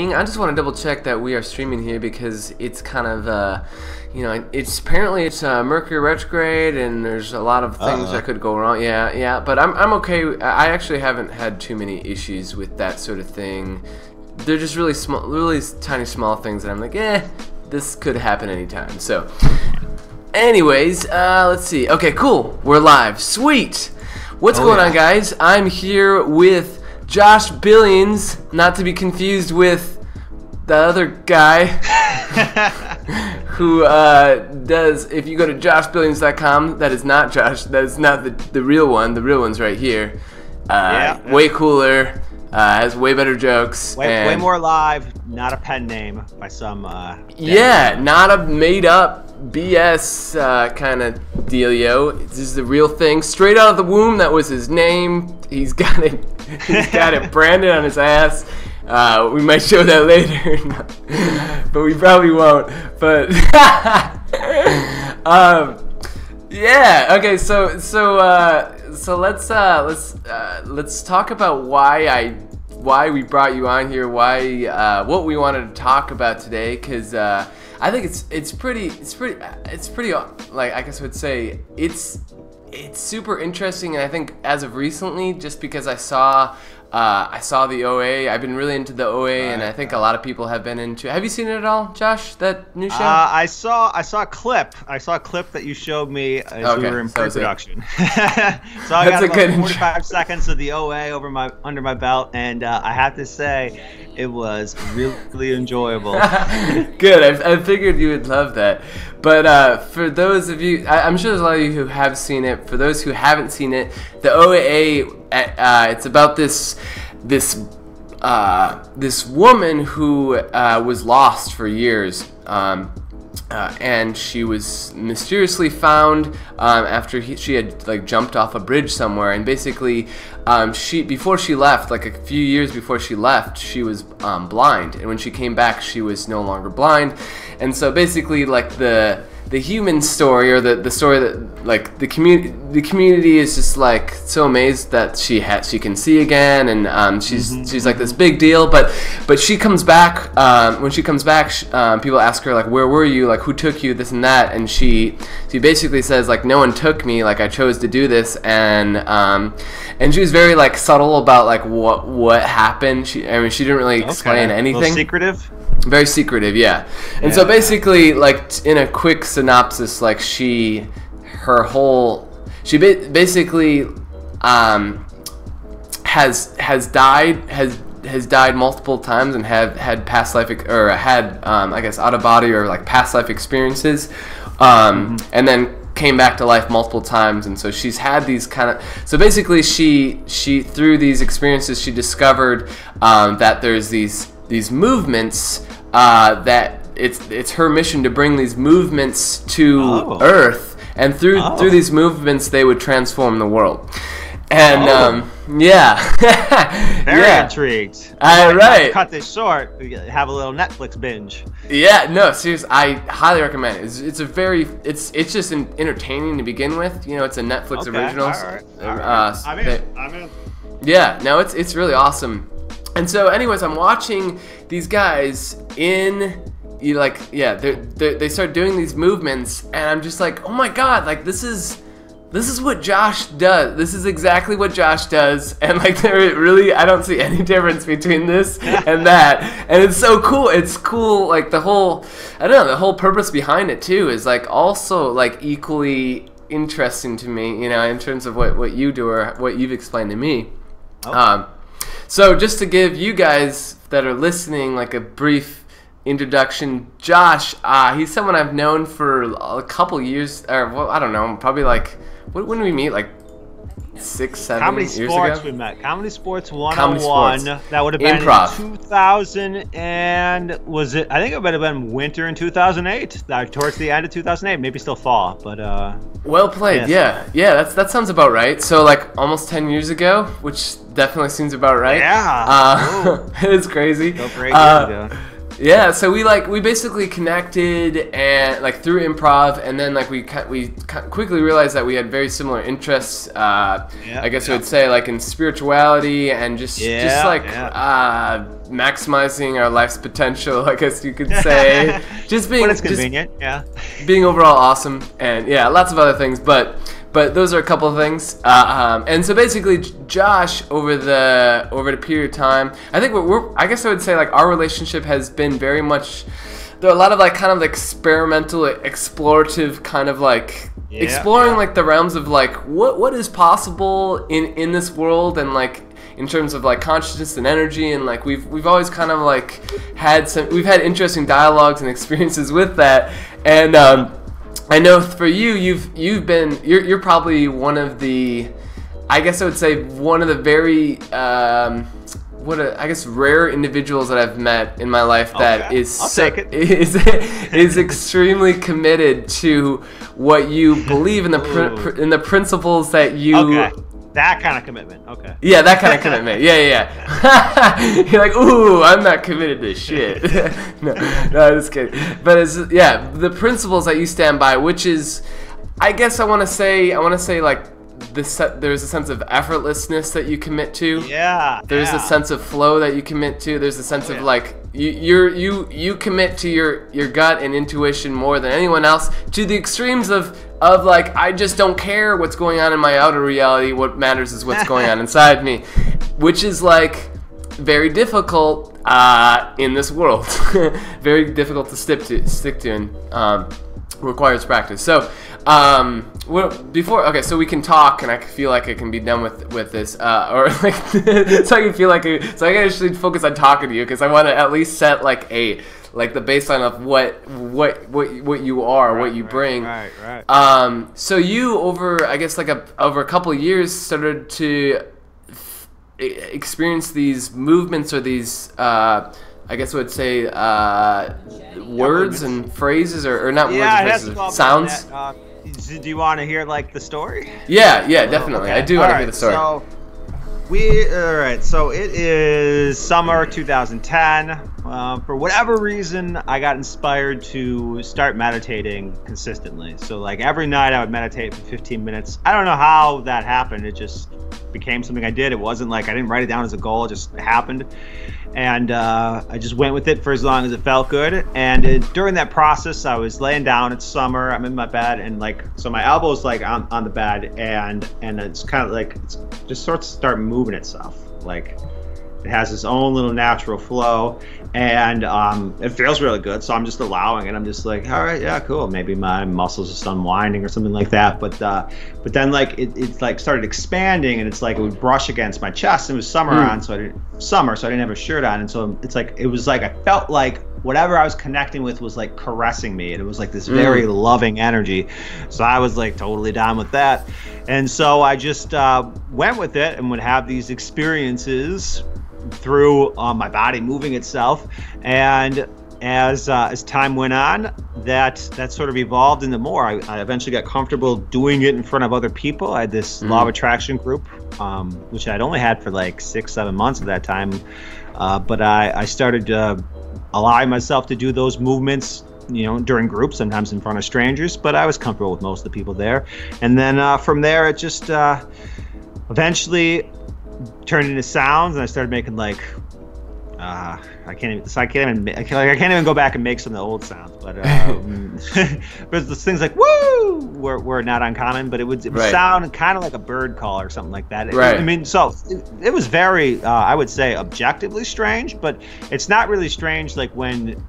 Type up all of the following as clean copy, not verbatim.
streaming. I just want to double check that we are streaming here because it's kind of, you know, it's apparently Mercury retrograde and there's a lot of things that could go wrong. Yeah, but I'm okay. I actually haven't had too many issues with that sort of thing. They're just really small, really tiny, small things that I'm like, this could happen anytime. So, anyways, let's see. Okay, cool. We're live. Sweet. What's going on, guys? I'm here with Josh Billions, not to be confused with the other guy who does, if you go to joshbillions.com, that is not Josh, that is not the real one. The real one's right here. Way cooler, has way better jokes. Way more live, not a pen name by some... not a made-up BS kind of dealio. This is the real thing, straight out of the womb. That was his name. He's got it. He's got it branded on his ass. We might show that later, but we probably won't. But yeah. Okay. So let's talk about why we brought you on here. What we wanted to talk about today, because I think it's pretty like, I guess I would say it's super interesting. And I think as of recently, just because I saw the OA, I've been really into the OA, and I think a lot of people have been into. Have you seen it at all, Josh? That new show? I saw a clip. I saw a clip that you showed me as we were in pre-production. So I got about 45 seconds of the OA under my belt, and I have to say, it was really enjoyable. Good. I figured you would love that. But for those of you, I'm sure there's a lot of you who have seen it. For those who haven't seen it, the OA, it's about this woman who was lost for years, and she was mysteriously found after she had like jumped off a bridge somewhere, and basically before she left, like a few years before she left, she was blind, and when she came back, she was no longer blind. And so basically, like the human story, or the story that, like, the community is just like so amazed that she can see again, and she's like this big deal. But she comes back. When she comes back, people ask her, like, where were you? Like, who took you? This and that. And she basically says, like, no one took me. Like, I chose to do this. And she was very, like, subtle about, like, what happened. She didn't really explain anything. A little secretive. Very secretive, yeah. And so basically, like, in a quick synopsis, like, she basically has died multiple times, and had past life, or had I guess out of body, or like past life experiences, and then came back to life multiple times. And so she's had these kind of, so basically she through these experiences, she discovered that there's these movements, that it's her mission to bring these movements to Earth, and through these movements they would transform the world. And very intrigued. Right. Cut this short. Have a little Netflix binge. Yeah, no, seriously, I highly recommend it. It's just entertaining to begin with. You know, it's a Netflix original. All right. I'm in. Yeah, no, it's really awesome. And so, anyways, I'm watching these guys they start doing these movements, and I'm just like, oh my god, like, this is what Josh does. This is exactly what Josh does, and like, I don't see any difference between this and that, and it's so cool. It's cool, like, the whole purpose behind it too is like also like equally interesting to me, you know, in terms of what you do, or what you've explained to me. So just to give you guys that are listening like a brief introduction, Josh, he's someone I've known for a couple years, or well, I don't know, probably like, when did we meet? Like 6, 7 Comedy years ago? Sports we met. Comedy Sports 101. That would have been Improv. In 2000, and was it? I think it would have been winter in 2008. Towards the end of 2008, maybe still fall, but well played. Yes. Yeah. That sounds about right. So like almost 10 years ago, which definitely seems about right. Yeah. It's crazy. So great years ago. Yeah, so we basically connected, and like through improv, and then like we quickly realized that we had very similar interests. I guess I would say, like, in spirituality, and just like maximizing our life's potential, I guess you could say. Just being, when it's convenient, being overall awesome, and lots of other things, but those are a couple of things. And so basically, Josh, over the period of time, I think I guess I would say like our relationship has been very much. There are a lot of like kind of experimental, explorative kind of like exploring like the realms of like what is possible in this world, and like in terms of like consciousness and energy, and like we've always kind of like we've had interesting dialogues and experiences with that. And I know for you're probably one of the, I guess I would say one of the very rare individuals that I've met in my life that is extremely committed to what you believe in the principles that you. Okay. That kind of commitment. Okay. Yeah, that kind of commitment. Yeah. You're like, ooh, I'm not committed to shit. no, I'm just kidding. But it's the principles that you stand by, which is, I guess I want to say like there's a sense of effortlessness that you commit to. Yeah. There's a sense of flow that you commit to. There's a sense of like you commit to your gut and intuition more than anyone else, to the extremes of like, I just don't care what's going on in my outer reality. What matters is what's going on inside me, which is like very difficult in this world. Very difficult to stick to, and requires practice. So so we can talk, and I feel like I can be done with this, or like so I can feel like so I can actually focus on talking to you, because I want to at least set like the baseline of what you are, what you bring. Right. So you over a couple of years started to experience these movements, or these I guess I would say words and phrases, or not words and phrases, sounds. Do you want to hear like the story? Yeah, definitely. Okay. I do want to hear the story. So it is summer 2010. For whatever reason, I got inspired to start meditating consistently. So like every night I would meditate for 15 minutes. I don't know how that happened. It just became something I did. It wasn't like I didn't write it down as a goal. It just happened. And I just went with it for as long as it felt good. And during that process, I was laying down. It's summer. I'm in my bed, and like, so my elbow's like on the bed, and it's kind of like, it's just sort of start moving itself. Like it has its own little natural flow, and it feels really good. So I'm just allowing it. I'm just like, all right, yeah, cool. Maybe my muscles just unwinding or something like that. But then like it like started expanding, and it's like it would brush against my chest. And it was summer on, so I didn't have a shirt on, and so it was like I felt like whatever I was connecting with was like caressing me, and it was like this very loving energy. So I was like totally down with that, and so I just went with it and would have these experiences through my body moving itself. And as time went on, that sort of evolved into more. I eventually got comfortable doing it in front of other people. I had this law of attraction group, which I'd only had for like 6-7 months at that time, but I started allowing myself to do those movements, during groups, sometimes in front of strangers, but I was comfortable with most of the people there. And then from there, it just eventually turned into sounds, and I started making like I can't even go back and make some of the old sounds, but but those things like woo were not uncommon, but it would sound kind of like a bird call or something like that. Right. I mean, so it was very I would say objectively strange, but it's not really strange like when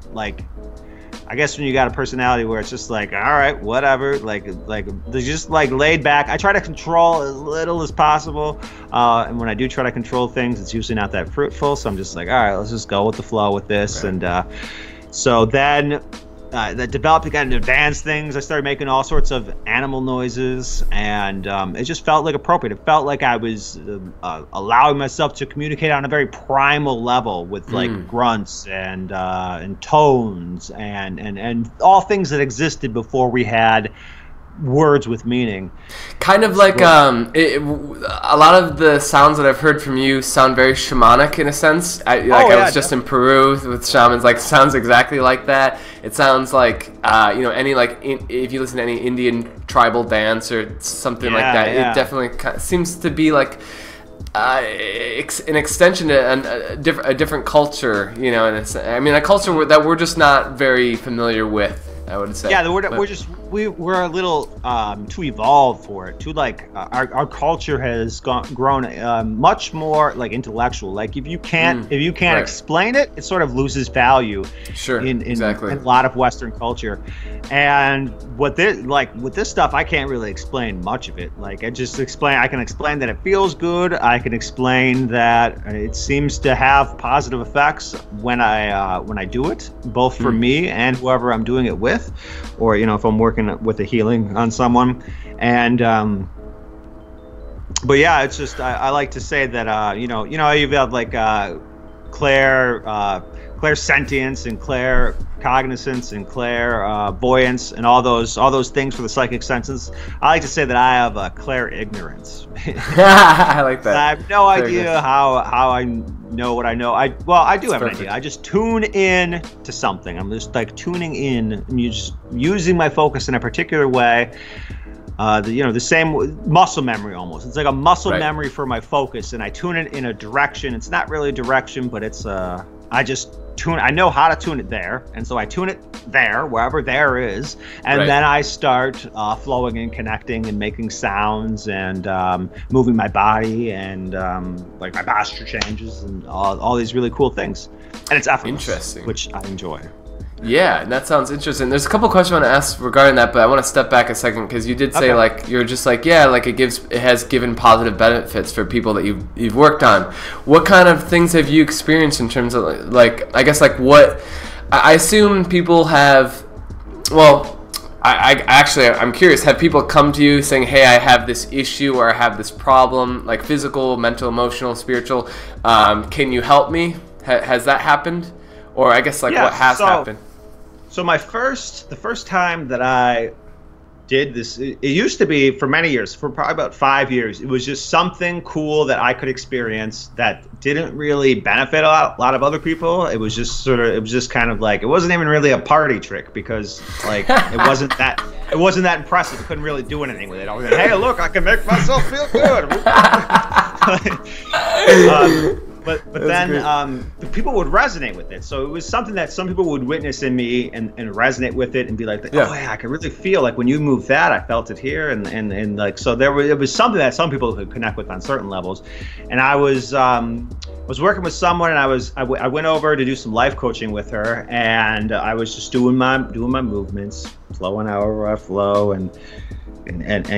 I guess when you got a personality where it's just like, all right, whatever, like they're just like laid back. I try to control as little as possible, and when I do try to control things, it's usually not that fruitful. So I'm just like, all right, let's just go with the flow with this. Right. And so then that developed again advanced things. I started making all sorts of animal noises, and it just felt like appropriate. It felt like I was allowing myself to communicate on a very primal level with like grunts and tones and all things that existed before we had words with meaning. Kind of like a lot of the sounds that I've heard from you sound very shamanic in a sense. I was just in Peru with shamans, like sounds exactly like that. It sounds like any if you listen to any Indian tribal dance or something like that, it definitely seems to be like an extension to a different culture, you know, and I mean a culture that we're just not very familiar with, I would say. Yeah, we're a little too evolved for it. Too like our culture has grown much more like intellectual. Like if you can't right. explain it, it sort of loses value. Sure, exactly. In a lot of Western culture, and with this stuff, I can't really explain much of it. Like I can explain that it feels good. I can explain that it seems to have positive effects when I do it, both for me and whoever I'm doing it with. Or, you know, if I'm working with a healing on someone. And but yeah, it's just I like to say that you know you've got like clairsentience and claircognizance and clairvoyance and all those things for the psychic senses. I like to say that I have a clairignorance. I like that. I have no idea how I know what I know. I do have an idea. I just tune in to something. I'm just like tuning in. I'm just using my focus in a particular way. The same muscle memory almost. It's like a muscle memory for my focus, and I tune it in a direction. It's not really a direction, but it's I just tune. I know how to tune it there, and so I tune it there, wherever there is, and then I start flowing and connecting and making sounds and moving my body and like my posture changes and all these really cool things. And it's effortless, interesting, which I enjoy. Yeah, that sounds interesting. There's a couple questions I want to ask regarding that, but I want to step back a second because you did say like you're just like like it has given positive benefits for people that you've worked on. What kind of things have you experienced in terms of like I guess like what I assume people have? Well, I'm curious. Have people come to you saying, "Hey, I have this issue or I have this problem, like physical, mental, emotional, spiritual? Can you help me?" Has that happened? Or I guess like what has happened? So the first time that I did this, it used to be for many years, for probably about 5 years. It was just something cool that I could experience that didn't really benefit a lot of other people. It was just kind of like, it wasn't even really a party trick because like it wasn't that impressive. I couldn't really do anything with it. I was like, hey, look, I can make myself feel good. But then people would resonate with it. So it was something that some people would witness in me and resonate with it and be like, oh yeah, I can really feel like when you move that, I felt it here. And like, so it was something that some people could connect with on certain levels. And I was working with someone and I went over to do some life coaching with her, and I was just doing my movements, flowing however I flow and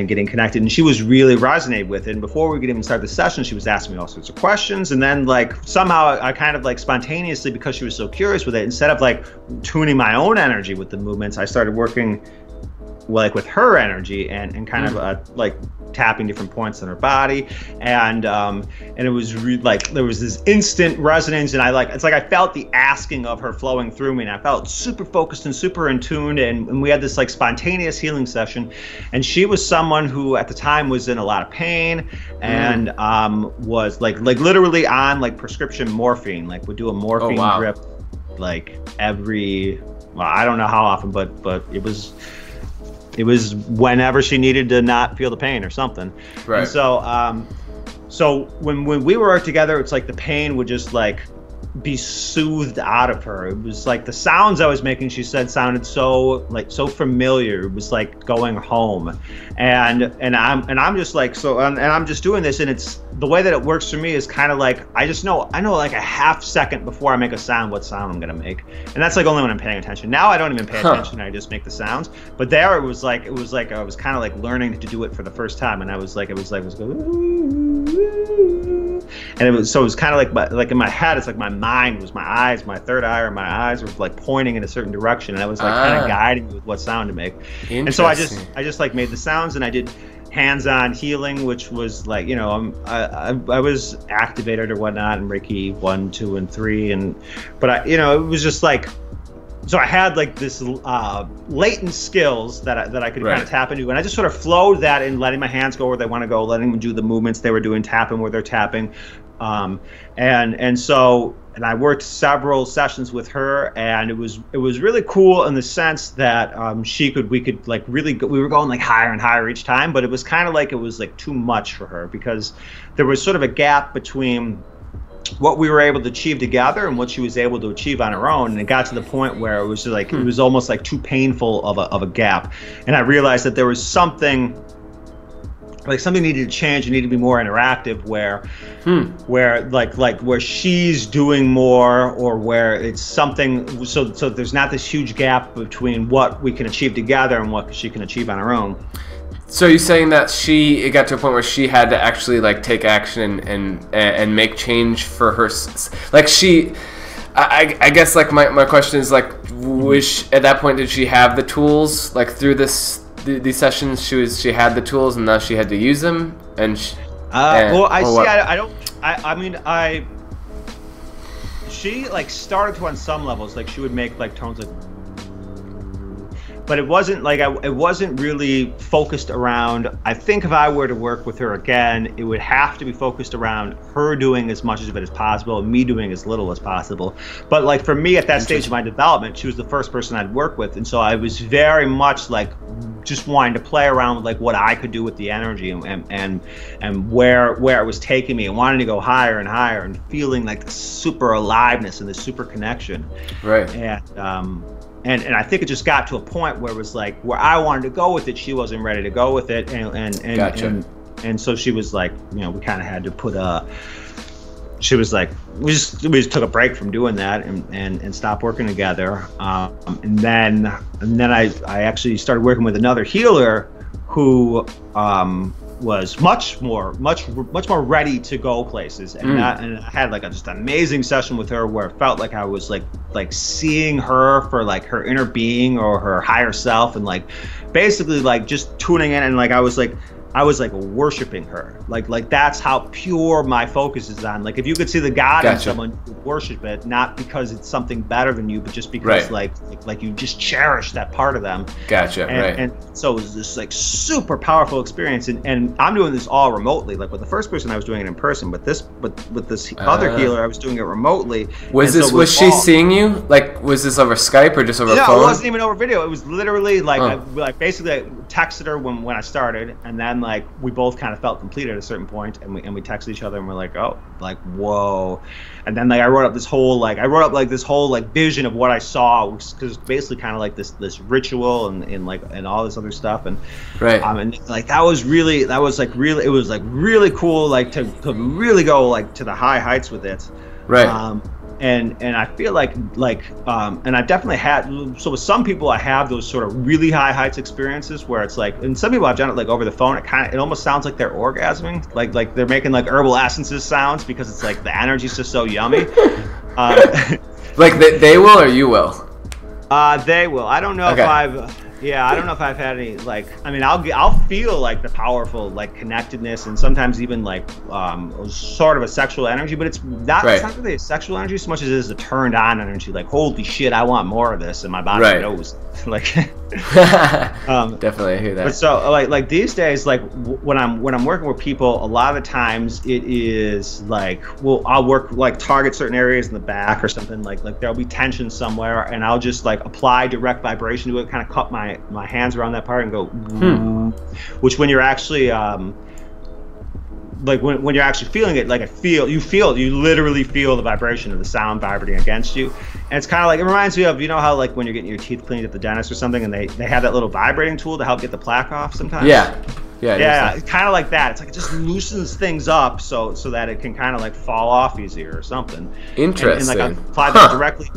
getting connected, and she was really resonated with it. And before we could even start the session, she was asking me all sorts of questions, and then like somehow I kind of like spontaneously, because she was so curious with it, instead of like tuning my own energy with the movements, I started working like with her energy and kind of like tapping different points in her body, and it was like there was this instant resonance, and it's like I felt the asking of her flowing through me, and I felt super focused and super in tune, and we had this like spontaneous healing session. And she was someone who at the time was in a lot of pain and was like literally on like prescription morphine, like would do a morphine drip like every, well, I don't know how often, but it was whenever she needed to not feel the pain or something. Right. And so when we were together, it's like the pain would just like be soothed out of her. It was like the sounds I was making, she said, sounded so familiar. It was like going home. And I'm just like, and I'm just doing this, and it's the way that it works for me is kind of like I know like a half second before I make a sound what sound I'm gonna make, and that's like only when I'm paying attention. Now I don't even pay attention, I just make the sounds. But there it was like I was kind of like learning to do it for the first time, and I was like and it was kind of like in my head, it's like my mind was my eyes, my third eye or my eyes were like pointing in a certain direction, and I was like kind of guiding me with what sound to make. And so I just like made the sounds, and I did hands-on healing, which was like, you know, I was activated or whatnot, and Reiki 1, 2, and 3, but it was just like, so I had like this latent skills that I could kind of tap into, and I just sort of flowed that in, letting my hands go where they want to go, letting them do the movements they were doing, tapping where they're tapping, And I worked several sessions with her, and it was really cool in the sense that we could like really we were going like higher and higher each time, but it was kind of like it was like too much for her, because there was sort of a gap between what we were able to achieve together and what she was able to achieve on her own, and it got to the point where it was like it was almost like too painful of a gap, and I realized that there was something needed to change and needed to be more interactive, where she's doing more, or where it's something so there's not this huge gap between what we can achieve together and what she can achieve on her own. So you're saying that it got to a point where she had to actually like take action and make change for her, like I guess like my question is like, at that point did she have the tools, like through these sessions she had the tools and now she had to use them, she like started to on some levels, like she would make like tones like, but it wasn't like it wasn't really focused around. I think if I were to work with her again, it would have to be focused around her doing as much of it as possible and me doing as little as possible. But like for me at that stage of my development, she was the first person I'd work with, and so I was very much like just wanting to play around with like what I could do with the energy and where it was taking me, and wanting to go higher and higher and feeling like the super aliveness and the super connection. Right. And I think it just got to a point where it was like where I wanted to go with it, she wasn't ready to go with it, and so she was like, we kind of had to put she was like, we just took a break from doing that and stopped working together, and then I actually started working with another healer who was much more ready to go places, and I had like just an amazing session with her where it felt like I was like seeing her for like her inner being or her higher self, and like basically like just tuning in, and like I was like worshiping her, like that's how pure my focus is on. Like if you could see the God in someone, you would worship it, not because it's something better than you, but just because like you just cherish that part of them. And so it was this like super powerful experience, and I'm doing this all remotely. Like with the first person I was doing it in person, but with this other healer I was doing it remotely. Was she seeing you? Like was this over Skype or just over phone? No, it wasn't even over video. It was literally like I texted her when I started, and then like we both kind of felt complete at a certain point, and we texted each other, and we're like, oh, like whoa. And then like I wrote up this whole vision of what I saw, because basically kind of like this ritual and all this other stuff, and and like it was really cool, like to really go like to the high heights with it. And I feel like and I definitely had, so with some people I have those sort of really high heights experiences where it's like, and some people I've done it like over the phone, it almost sounds like they're orgasming, like they're making like herbal essences sounds, because it's like the energy's just so yummy. Like they will or you will? They will. I don't know if I don't know if I've had any, like, I mean, I'll feel like the powerful like connectedness, and sometimes even like sort of a sexual energy, but it's not really a sexual energy so much as it is a turned on energy, like holy shit, I want more of this, and my body knows. Like definitely I hear that. But so like these days, like when I'm working with people, a lot of the times it is like, well, I'll work like target certain areas in the back or something, like there'll be tension somewhere, and I'll just like apply direct vibration to it, kind of cup my hands around that part and go which when you're actually like when you're actually feeling it, like you literally feel the vibration of the sound vibrating against you. And it's kind of like, it reminds me of, how like when you're getting your teeth cleaned at the dentist or something, and they have that little vibrating tool to help get the plaque off sometimes. Yeah, it's kind of like that. It's like it just loosens things up so that it can kind of like fall off easier or something. Interesting. And like I apply that directly.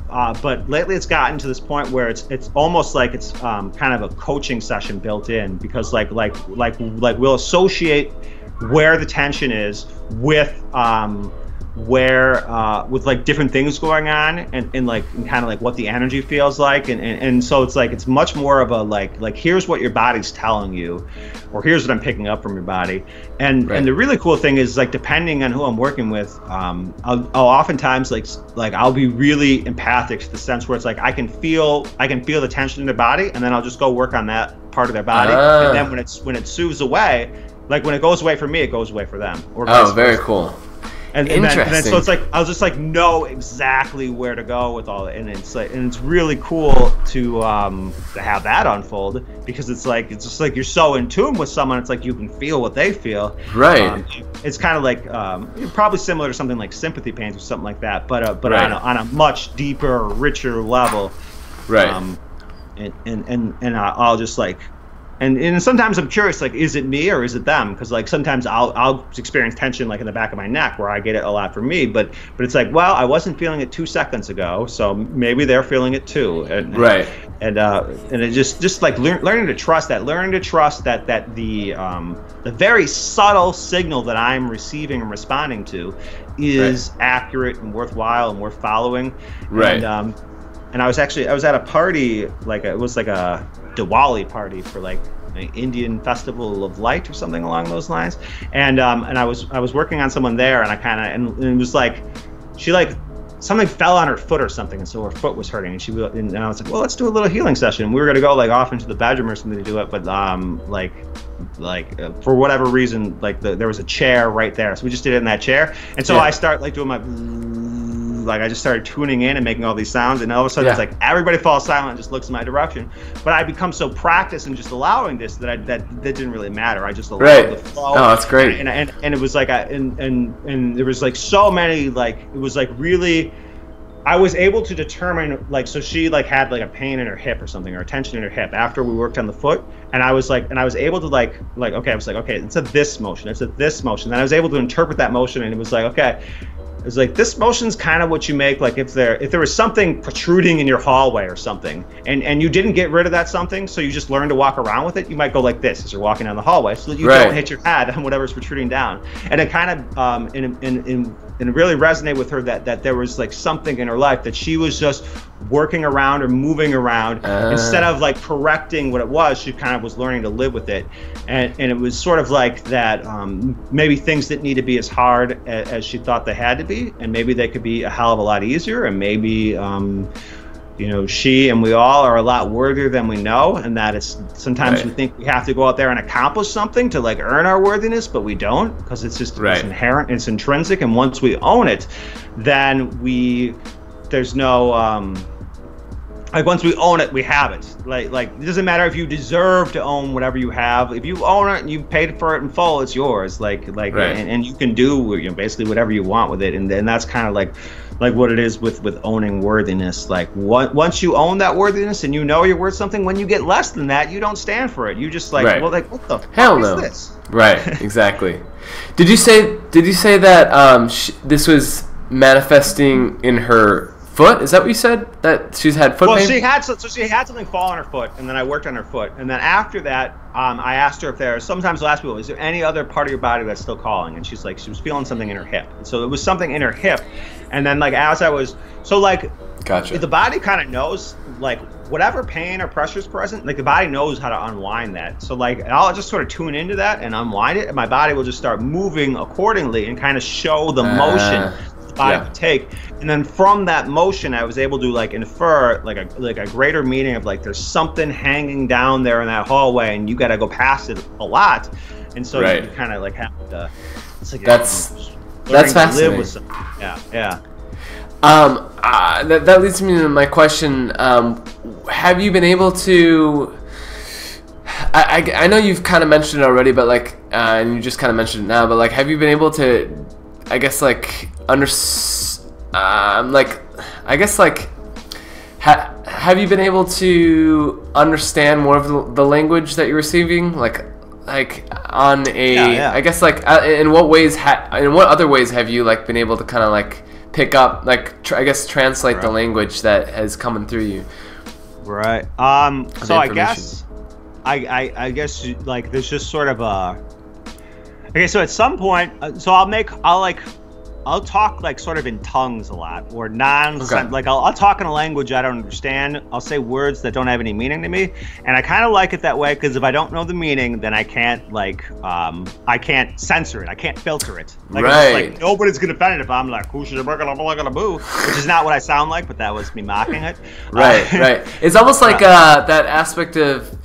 But lately it's gotten to this point where it's almost like it's kind of a coaching session built in, because like we'll associate where the tension is with with like different things going on, and kind of like what the energy feels like, and so it's like it's much more of a like here's what your body's telling you, or here's what I'm picking up from your body. And the really cool thing is, like, depending on who I'm working with, I'll oftentimes like I'll be really empathic to the sense where it's like I can feel the tension in their body, and then I'll just go work on that part of their body, and then when it soothes away, like when it goes away for me, it goes away for them. Or very cool. Interesting. So it's like I'll just like know exactly where to go with all it, and it's really cool to have that unfold, because it's just like you're so in tune with someone. It's like you can feel what they feel. Right. It's kind of like probably similar to something like sympathy pains or something like that, but right. on a much deeper, richer level. Right. And I'll just like. And sometimes I'm curious, like, is it me or is it them? Because like sometimes I'll experience tension like in the back of my neck, where I get it a lot from me. But it's like, well, I wasn't feeling it 2 seconds ago, so maybe they're feeling it too. Right. And it just like learning to trust that, the very subtle signal that I'm receiving and responding to is accurate and worthwhile and worth following. Right. And I was at a party, like it was like a Diwali party for like an Indian festival of light or something along those lines, and I was working on someone there, and it was like she like something fell on her foot or something, and so her foot was hurting, and I was like, well, let's do a little healing session. We were gonna go like off into the bedroom or something to do it, but for whatever reason, like there was a chair right there, so we just did it in that chair, and so I start like doing my. Like I just started tuning in and making all these sounds, and all of a sudden it's like everybody falls silent and just looks in my direction. But I become so practiced in just allowing this that that didn't really matter. I just allowed the flow. Oh, that's great. And it was like and there was like so many, like it was like really. I was able to determine, like, so she like had like a pain in her hip or something, or a tension in her hip after we worked on the foot, and I was able to like okay, I was like, okay, it's a this motion, it's a this motion. Then I was able to interpret that motion, and it was like, okay. It's like this motion's kind of what you make, like if there was something protruding in your hallway or something, and you didn't get rid of that something, so you just learn to walk around with it, you might go like this as you're walking down the hallway, so that you don't hit your head on whatever's protruding down. And it kind of and it really resonated with her that there was like something in her life that she was just working around or moving around instead of like correcting what it was. She kind of was learning to live with it, and it was sort of like that. Maybe things didn't need to be as hard as she thought they had to be, and maybe they could be a hell of a lot easier, and maybe she and we all are a lot worthier than we know, and that it's sometimes we think we have to go out there and accomplish something to like earn our worthiness, but we don't, because it's just it's inherent, it's intrinsic, and once we own it, then there's no like once we own it, we have it. Like it doesn't matter if you deserve to own whatever you have. If you own it and you paid for it in full, it's yours. And you can do basically whatever you want with it. And that's kind of like what it is with owning worthiness. Like once you own that worthiness and you know you're worth something, when you get less than that, you don't stand for it. You just well, like what the hell fuck is this? Right, exactly. Did you say that this was manifesting in her foot? Is that what you said? That she's had foot pain? Well, she had something fall on her foot, and then I worked on her foot, and then after that, I asked her if sometimes I'll ask people, is there any other part of your body that's still calling? And she's like, she was feeling something in her hip. So it was something in her hip, and then like as I was, so like, gotcha. The body kind of knows, like whatever pain or pressure is present, like the body knows how to unwind that. So like I'll just sort of tune into that and unwind it, and my body will just start moving accordingly and kind of show the motion body would take, and then from that motion I was able to like infer like a greater meaning of like there's something hanging down there in that hallway, and you got to go past it a lot, and so you kind of like have to. It's like that's fascinating. Live with something. That leads me to my question. Have you been able to? I know you've kind of mentioned it already, but like, and you just kind of mentioned it now, but like, have you been able to? I guess like have you been able to understand more of the language that you're receiving, like on a I guess like in what other ways have you like been able to kind of like pick up like translate the language that has come through you? So I guess like there's just sort of a so at some point I'll talk like sort of in tongues a lot, or like I'll talk in a language I don't understand. I'll say words that don't have any meaning to me, and I kind of like it that way, because if I don't know the meaning, then I can't like I can't censor it, I can't filter it. Like nobody's gonna offend it if I'm like which is not what I sound like, but that was me mocking it. Right. It's almost like that aspect of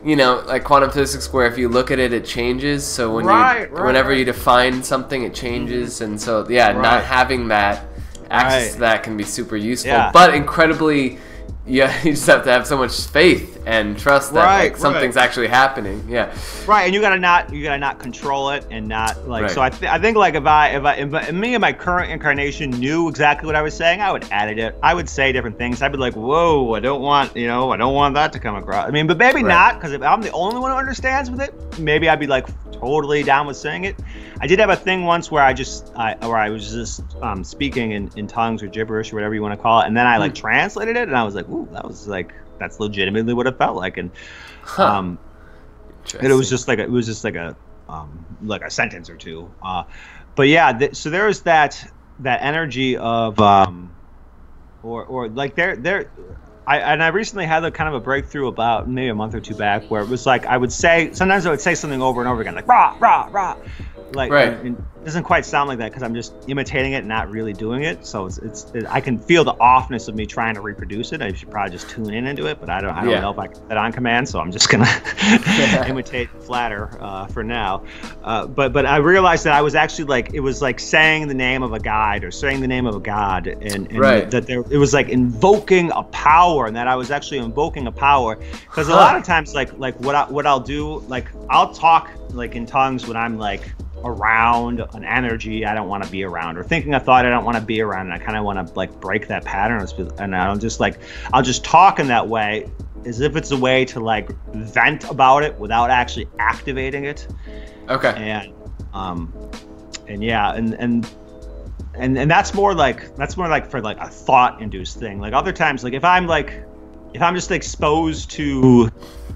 you know, like quantum physics, where if you look at it, it changes. So when whenever you define something, it changes, and so not having that access to that can be super useful, but incredibly. Yeah, you just have to have so much faith and trust that like something's actually happening. Yeah. Right, and you gotta not control it and not like. So I think like if me and my current incarnation knew exactly what I was saying, I would edit it. I would say different things. I'd be like, whoa, I don't want that to come across. I mean, but maybe not, because if I'm the only one who understands with it, maybe I'd be like totally down with saying it. I did have a thing once where I was just speaking in tongues or gibberish or whatever you want to call it, and then I like translated it, and I was like, ooh, that's legitimately what it felt like, and it was just like a sentence or two, but yeah, so there was that energy of or like I recently had a kind of a breakthrough about maybe a month or two back, where it was like sometimes I would say something over and over again, like rah rah rah, like it doesn't quite sound like that because I'm just imitating it and not really doing it. So I can feel the offness of me trying to reproduce it. I should probably just tune in it, but I don't know if I can get that on command. So I'm just gonna imitate and flatter for now. But I realized that I was actually like, it was like saying the name of a guide or saying the name of a god, and that it was like invoking a power, and that I was actually invoking a power, because a lot of times like what I'll do, like I'll talk like in tongues when I'm like around an energy I don't want to be around, or thinking a thought I don't want to be around, and I kind of want to like break that pattern, and I'll just talk in that way as if it's a way to like vent about it without actually activating it. And that's more like for like a thought induced thing. Like other times, like if I'm just exposed to,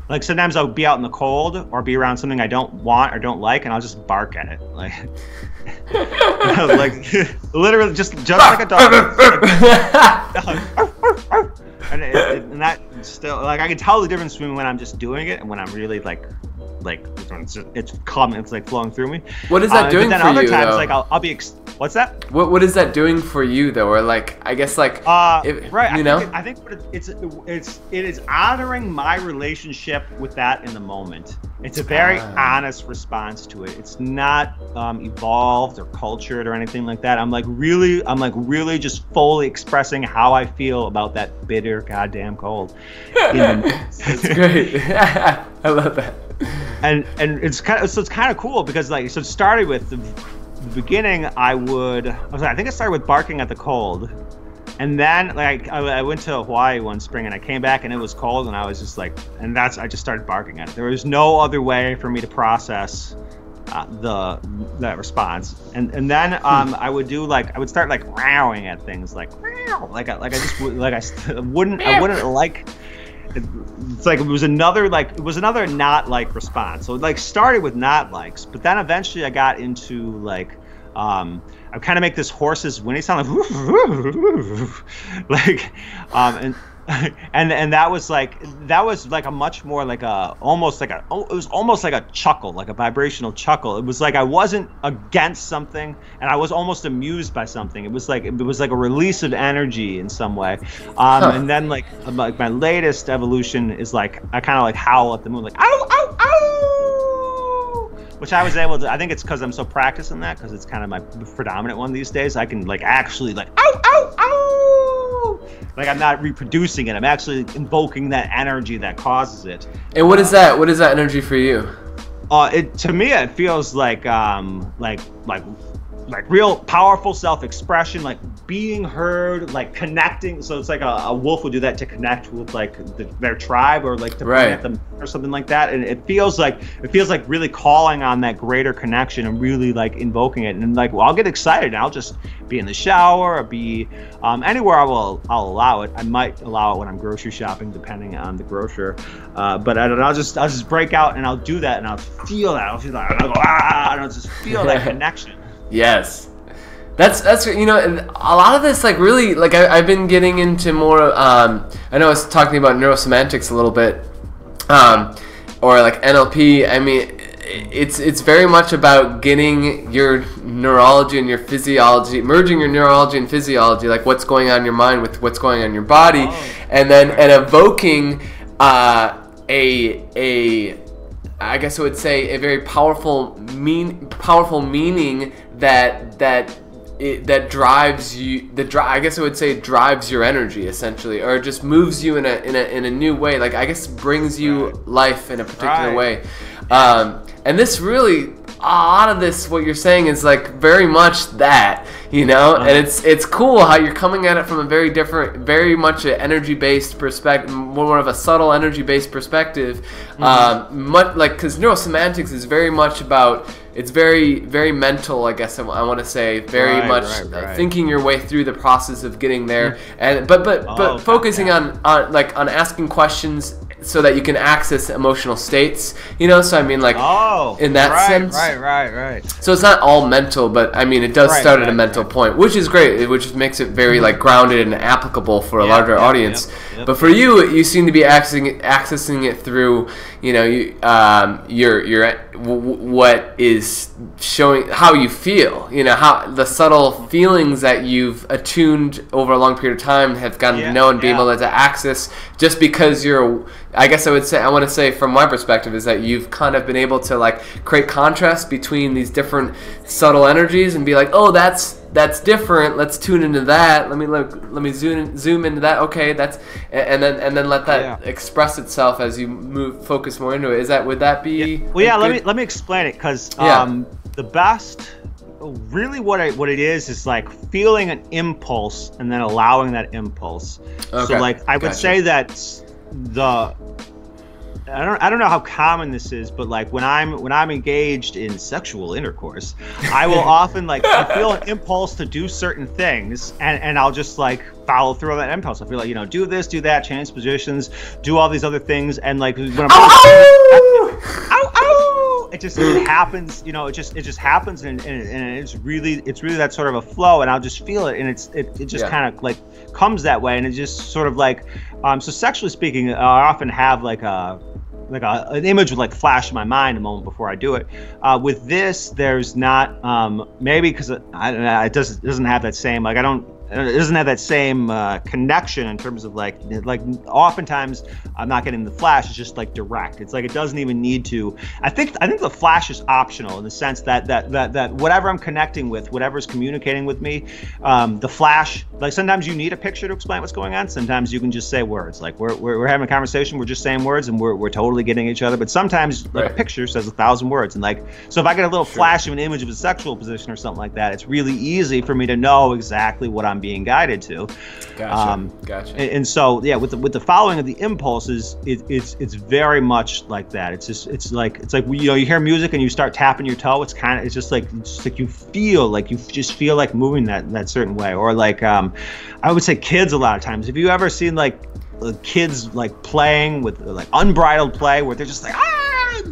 like sometimes I'll be out in the cold or be around something I don't want or don't like, and I'll just bark at it, like like literally just like a dog. And that still, like I can tell the difference between when I'm just doing it and when I'm really like it's coming, it's like flowing through me. What is that doing for you? But then other times, like I'll be what's that? What is that doing for you though? Or like, I guess like I think it is honoring my relationship with that in the moment. It's a very honest response to it. It's not evolved or cultured or anything like that. I'm like really just fully expressing how I feel about that bitter goddamn cold. That's great. I love that. And it's kind of cool because like, so it started with the beginning. I think it started with barking at the cold, and then like I went to Hawaii one spring and I came back and it was cold, and I was just like, I just started barking at it. There was no other way for me to process that response, and then I would start like rowing at things, like I wouldn't like. It's like it was another not like response. So it like started with not likes, but then eventually I got into like I kind of make this horse's whinny sound, like and that was like a much more like it was almost like a chuckle, like a vibrational chuckle. It was like I wasn't against something, and I was almost amused by something. It was like a release of energy in some way. And then like my latest evolution is like I kind of like howl at the moon, like ow ow ow, which I was able to. I think it's because I'm so practiced in that, because it's kind of my predominant one these days. I can like actually like ow ow ow. Like I'm not reproducing it. I'm actually invoking that energy that causes it. And what is that? What is that energy for you? To me, it feels like real powerful self-expression, like being heard, like connecting. So it's like a wolf would do that to connect with like their tribe, or like to point at them or something like that. And it feels like really calling on that greater connection and really like invoking it. And like, well, I'll get excited and I'll just be in the shower or be anywhere I'll allow it. I might allow it when I'm grocery shopping, depending on the grocer. But I'll just break out and I'll do that, and I'll feel that. I'll go and I'll just feel that connection. Yes, that's you know, and a lot of this like really like I've been getting into more. I know I was talking about neurosemantics a little bit, or like NLP. I mean, it's very much about getting your neurology and your physiology, merging your neurology and physiology, like what's going on in your mind with what's going on in your body, and then evoking I guess I would say a very powerful meaning that drives you. I guess I would say drives your energy essentially, or just moves you in a new way. Like I guess brings you life in a particular way. And this really, a lot of this, what you're saying is like very much that, you know, and it's cool how you're coming at it from a very different, very much an energy-based perspective, more of a subtle energy-based perspective. Much like, because neurosemantics is very much about, it's very, very mental, I guess I want to say, very much thinking your way through the process of getting there, and but focusing on asking questions so that you can access emotional states, you know. So I mean, like, in that sense, right. So it's not all mental, but I mean, it does start at a mental point, which is great, which makes it very like grounded and applicable for a larger audience. But for you, you seem to be accessing it through, you know, your what is showing how you feel, you know, how the subtle feelings that you've attuned over a long period of time have gotten to know and be able to access, just because you're, I guess I want to say from my perspective is that you've kind of been able to like create contrast between these different subtle energies and be like, oh, that's different. Let's tune into that. Let me zoom into that. Okay, that's and then let that express itself as you focus more into it. Would that be? Let me explain it, because the best, really what it is like feeling an impulse and then allowing that impulse. Okay. So like I would say that I don't know how common this is, but like when I'm engaged in sexual intercourse, I will often like I feel an impulse to do certain things, and I'll just like follow through on that impulse. I feel like, you know, do this, do that, change positions, do all these other things, and like when I'm it happens, you know, it just happens, and it's really that sort of a flow, and I'll just feel it, and it just kind of like comes that way, and it just sort of like so sexually speaking, I often have like an image would like flash in my mind a moment before I do it. With this, there's not maybe because I don't know, it doesn't have that same like it doesn't have that same connection in terms of like oftentimes I'm not getting the flash. It's just like direct. It's like it doesn't even need to. I think the flash is optional in the sense that whatever I'm connecting with, whatever's communicating with me, the flash, like sometimes you need a picture to explain what's going on. Sometimes you can just say words. Like we're having a conversation, we're just saying words, and we're totally getting each other. But sometimes like a picture says 1,000 words, and like so if I get a little flash of an image of a sexual position or something like that, it's really easy for me to know exactly what I'm being guided to. Gotcha. And so with the following of the impulses, it's very much like that. It's like you know, you hear music and you start tapping your toe. It's just like you feel like moving that certain way. Or like I would say kids a lot of times. Have you ever seen like kids like playing with like unbridled play where they're just like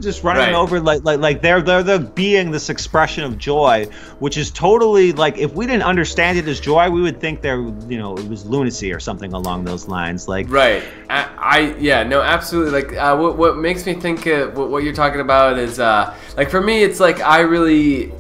just running over like they're being this expression of joy, which is totally like, if we didn't understand it as joy, we would think it was lunacy or something along those lines. Like absolutely. Like what makes me think what you're talking about is like for me it's like I really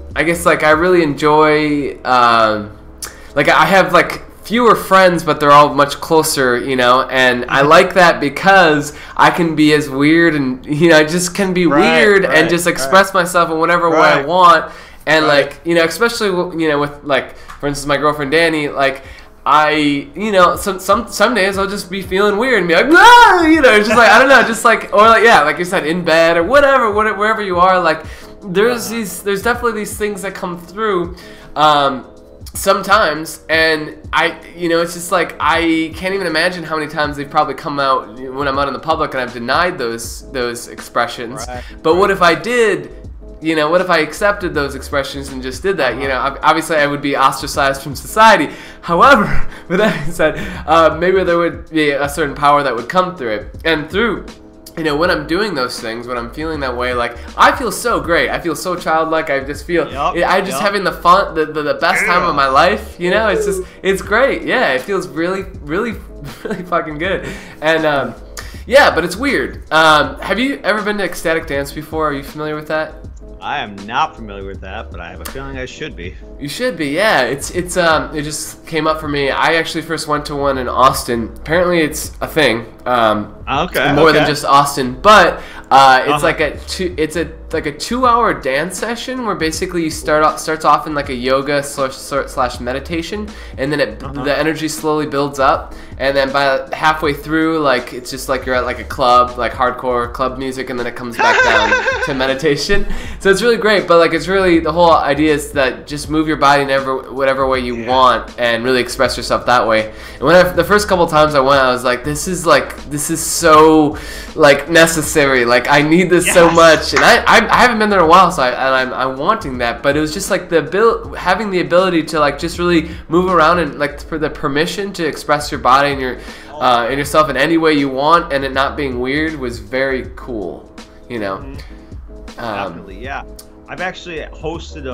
enjoy like I have like fewer friends, but they're all much closer, you know, and I like that because I can be as weird and, you know, I just can be weird and just express myself in whatever way I want. And like, you know, especially, you know, with like, for instance, my girlfriend Danny, like you know, some days I'll just be feeling weird and be like, ah! You know, just like, I don't know, just like, or like, yeah, like you said, in bed or whatever, wherever you are, like there's definitely these things that come through, sometimes, and you know, it's just like I can't even imagine how many times they've probably come out when I'm out in the public and I've denied those expressions. But what if I did? You know, what if I accepted those expressions and just did that? You know, obviously I would be ostracized from society. However, with that being said, maybe there would be a certain power that would come through it, and through. You know, when I'm doing those things, when I'm feeling that way, like, I feel so great. I feel so childlike. I just feel, I'm just having the fun, the best time of my life. You know, it's great. Yeah, it feels really, really, really fucking good. And Yeah, but it's weird. Have you ever been to ecstatic dance before? Are you familiar with that? I am not familiar with that, but I have a feeling I should be. You should be, yeah. It just came up for me. I actually first went to one in Austin. Apparently, it's a thing. More than just Austin, but it's like a 2-hour dance session where basically you starts off in like a yoga slash meditation, and then the energy slowly builds up, and then by halfway through, like it's just like you're at like a club, like hardcore club music, and then it comes back down to meditation. So it's really great, but like it's really the whole idea is that just move your body in whatever way you want and really express yourself that way. And when the first couple times I went, I was like, this is so like necessary. Like I need this so much, and I haven't been there in a while, so I'm wanting that. But it was just like having the ability to like just really move around and like for the permission to express your body and yourself in any way you want, and it not being weird was very cool. You know. Definitely, yeah. I've actually hosted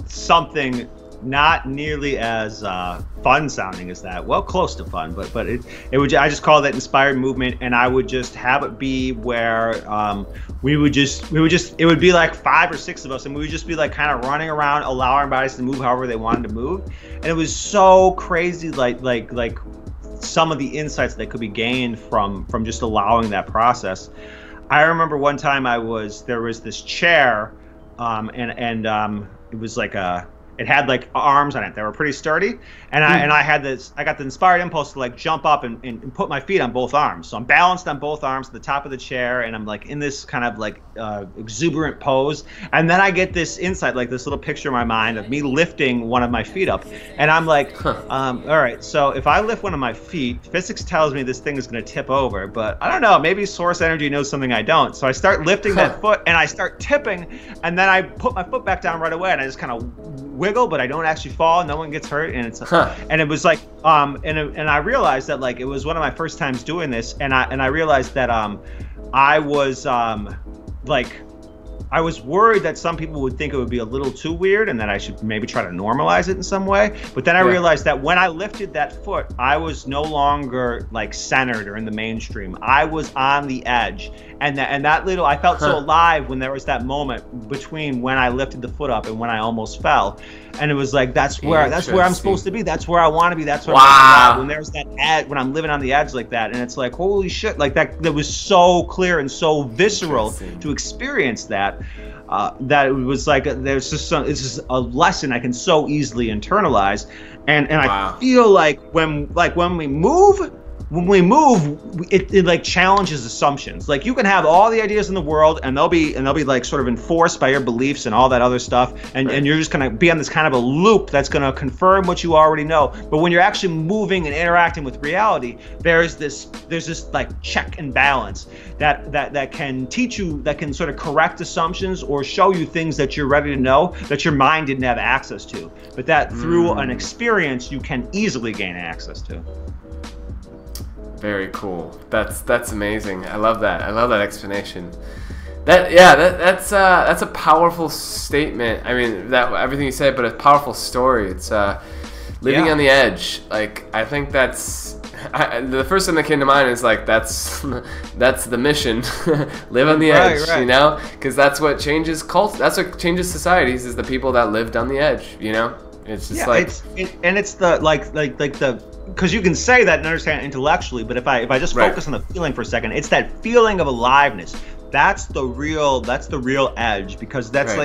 something not nearly as fun sounding as that. Well, close to fun, but it would. I just call that inspired movement, and I would just have it be where it would be like 5 or 6 of us, and we would just be like kind of running around, allowing our bodies to move however they wanted to move, and it was so crazy, like some of the insights that could be gained from just allowing that process. I remember one time there was this chair, and it was like it had like arms on it. They were pretty sturdy, and I got the inspired impulse to like jump up and put my feet on both arms. So I'm balanced on both arms at the top of the chair, and I'm like in this kind of like exuberant pose. And then I get this insight, like this little picture in my mind of me lifting one of my feet up, and I'm like, all right, so if I lift one of my feet, physics tells me this thing is going to tip over, but I don't know, maybe source energy knows something I don't. So I start lifting that foot, and I start tipping, and then I put my foot back down right away, and I just kind of wiggle, but I don't actually fall. No one gets hurt, and it's and it was like and I realized that like it was one of my first times doing this, and I realized that I was I was worried that some people would think it would be a little too weird and that I should maybe try to normalize it in some way. But then I realized that when I lifted that foot, I was no longer like centered or in the mainstream. I was on the edge. And that little, I felt so alive when there was that moment between when I lifted the foot up and when I almost fell. And it was like, that's where I'm supposed to be. That's where I want to be. That's where I'm when there's that edge, when I'm living on the edge like that. And it's like, holy shit, like that was so clear and so visceral to experience that. That it was like it's just a lesson I can so easily internalize, and I feel like when we move, it like challenges assumptions. Like you can have all the ideas in the world, and they'll be like sort of enforced by your beliefs and all that other stuff, and you're just gonna be on this kind of a loop that's gonna confirm what you already know. But when you're actually moving and interacting with reality, there's this like check and balance that can teach you, that can sort of correct assumptions or show you things that you're ready to know that your mind didn't have access to, but that through an experience you can easily gain access to. Very cool. That's amazing. I love that. I love that explanation. That's a powerful statement. I mean, that everything you said, but a powerful story. It's living on the edge. Like I think the first thing that came to mind is like that's the mission. Live on the edge, you know, because that's what changes That's what changes societies is the people that lived on the edge. You know, it's just it's the because you can say that and understand it intellectually, but if I just focus on the feeling for a second, it's that feeling of aliveness. That's the real edge, because that's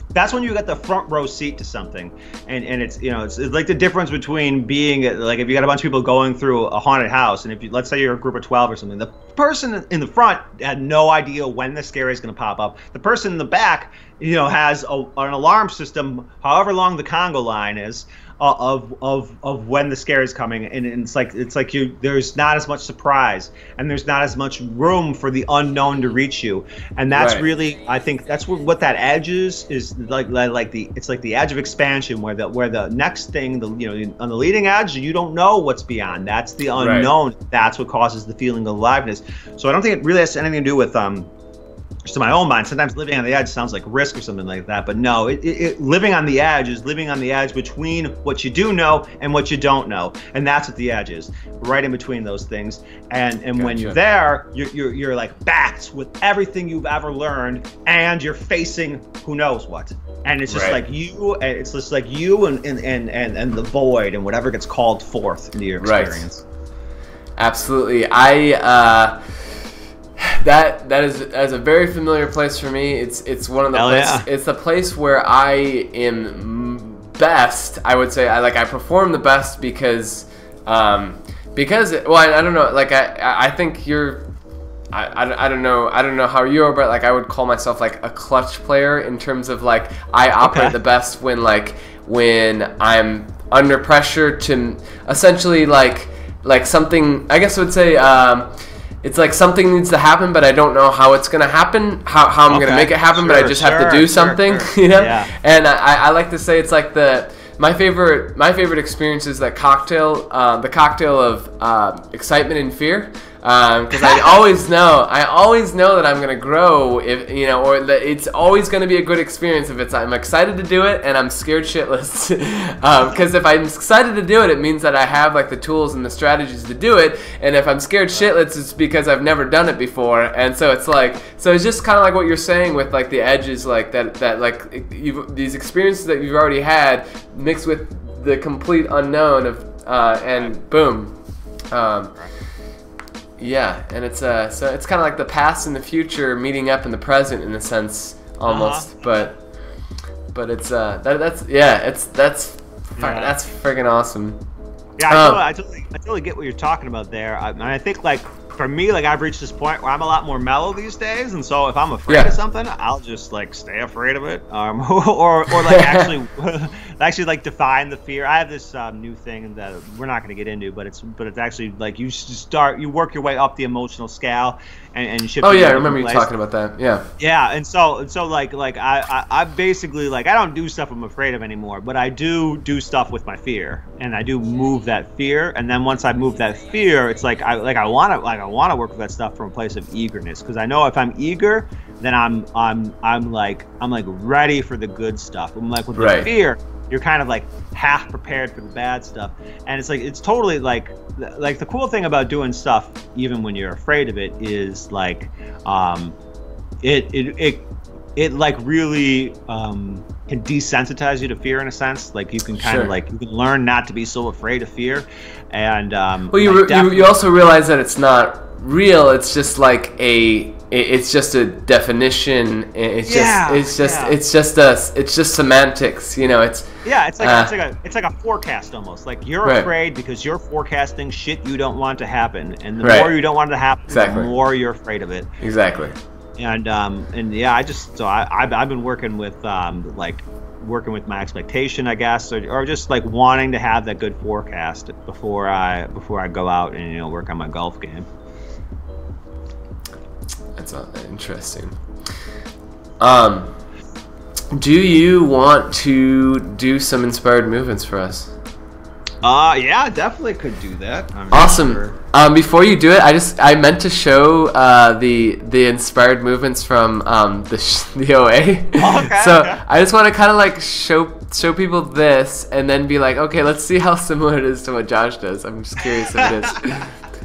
that's when you get the front row seat to something, and it's it's like the difference between being like if you got a bunch of people going through a haunted house, and if you, let's say you're a group of 12 or something, the person in the front had no idea when the scare is going to pop up. The person in the back, has an alarm system, however long the Congo line is. Of when the scare is coming, and it's like there's not as much surprise, and there's not as much room for the unknown to reach you, and that's really, I think that's what that edge is like the edge of expansion, where the next thing, on the leading edge, you don't know what's beyond. That's the unknown. That's what causes the feeling of aliveness. So I don't think it really has anything to do with just in my own mind, sometimes living on the edge sounds like risk or something like that. But no, living on the edge is living on the edge between what you do know and what you don't know. And that's what the edge is, right in between those things. And gotcha. When you're there, you're like backed with everything you've ever learned, and you're facing who knows what. And it's just right. like you, it's just like you and the void and whatever gets called forth into your experience. Right. Absolutely. That is a very familiar place for me. It's one of the places, it's the place where I am best. I would say I perform the best because well, I don't know, like I think you're I don't know how you are, but like I would call myself like a clutch player in terms of like I operate the best when I'm under pressure to essentially like something, I guess I would say it's like something needs to happen, but I don't know how it's going to happen, how I'm going to make it happen, but I just have to do something, you know? Yeah. And I like to say it's like my favorite experience is that cocktail, the cocktail of excitement and fear. Because I always know that I'm gonna grow if or that it's always gonna be a good experience if I'm excited to do it and I'm scared shitless. Because if I'm excited to do it, it means that I have like the tools and the strategies to do it. And if I'm scared shitless, it's because I've never done it before. And so it's just kind of like what you're saying with like the edges, like that like these experiences that you've already had mixed with the complete unknown of and boom. Yeah, and it's so it's kind of like the past and the future meeting up in the present in a sense almost, but it's that's freaking awesome. Yeah, I totally get what you're talking about there. I think like for me, like I've reached this point where I'm a lot more mellow these days, and so if I'm afraid of something, I'll just like stay afraid of it, or like actually like define the fear. I have this new thing that we're not going to get into, but it's actually like you work your way up the emotional scale and shift. Oh yeah, I remember you talking about that. Yeah. Yeah, and so like I basically like I don't do stuff I'm afraid of anymore, but I do stuff with my fear, and I do move that fear, and then once I move that fear, it's like I want to work with that stuff from a place of eagerness, because I know if I'm eager, then I'm like ready for the good stuff. I'm like with the fear, you're kind of like half prepared for the bad stuff, and it's totally like the cool thing about doing stuff even when you're afraid of it is like it like really can desensitize you to fear in a sense. Like you can kind of like you can learn not to be so afraid of fear, and well, you also realize that it's not real. It's just like it's just a definition. It's just semantics. It's like a forecast almost. Like you're afraid because you're forecasting shit you don't want to happen, and the more you don't want it to happen, the more you're afraid of it. Exactly. And yeah, I've been working with working with my expectation, I guess, or just like wanting to have that good forecast before I go out and work on my golf game. That's interesting. Do you want to do some inspired movements for us? Yeah, I definitely could do that. Awesome. Sure. Before you do it, I meant to show the inspired movements from the OA. Okay. So I just want to kind of like show people this and then be like, okay, let's see how similar it is to what Josh does. I'm just curious if it is.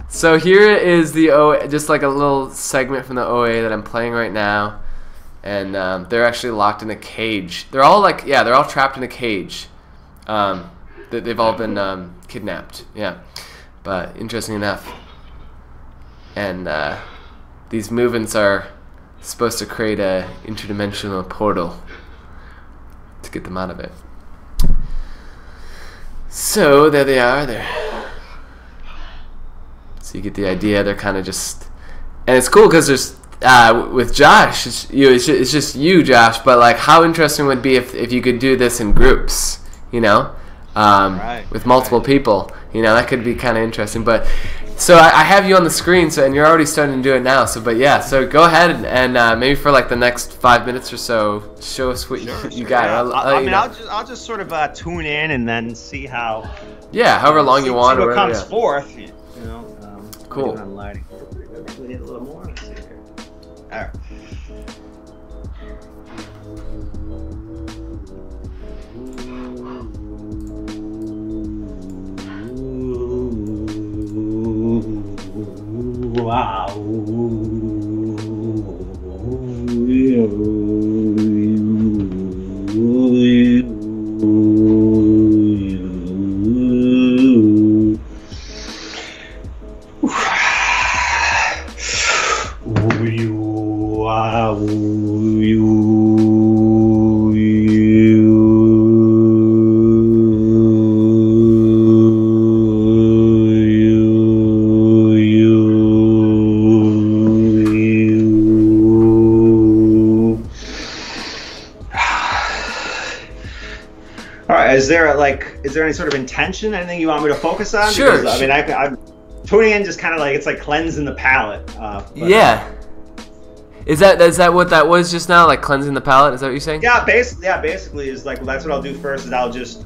So here is the OA, just like a little segment from the OA that I'm playing right now, and they're actually locked in a cage. They're all trapped in a cage. They've all been kidnapped, yeah. But interesting enough. And these movements are supposed to create a interdimensional portal to get them out of it. So there they are. So you get the idea. They're kind of just, and it's cool because there's with Josh, it's just you, Josh. But like, how interesting would it be if you could do this in groups, with multiple people, that could be kind of interesting. But so I have you on the screen, and you're already starting to do it now. So so go ahead and maybe for like the next 5 minutes or so, show us what you got. Yeah. I'll just sort of tune in and then see how. Yeah, however long you want. See what comes forth. Cool. We need a little more. Let's see here. right. Wow. Is there any sort of intention, anything you want me to focus on? Sure. Because, I mean, I'm tuning in just kind of like, it's like cleansing the palate. Yeah. Is that what that was just now? Like cleansing the palate? Is that what you're saying? Yeah, basically is like, well, that's what I'll do first. Is I'll just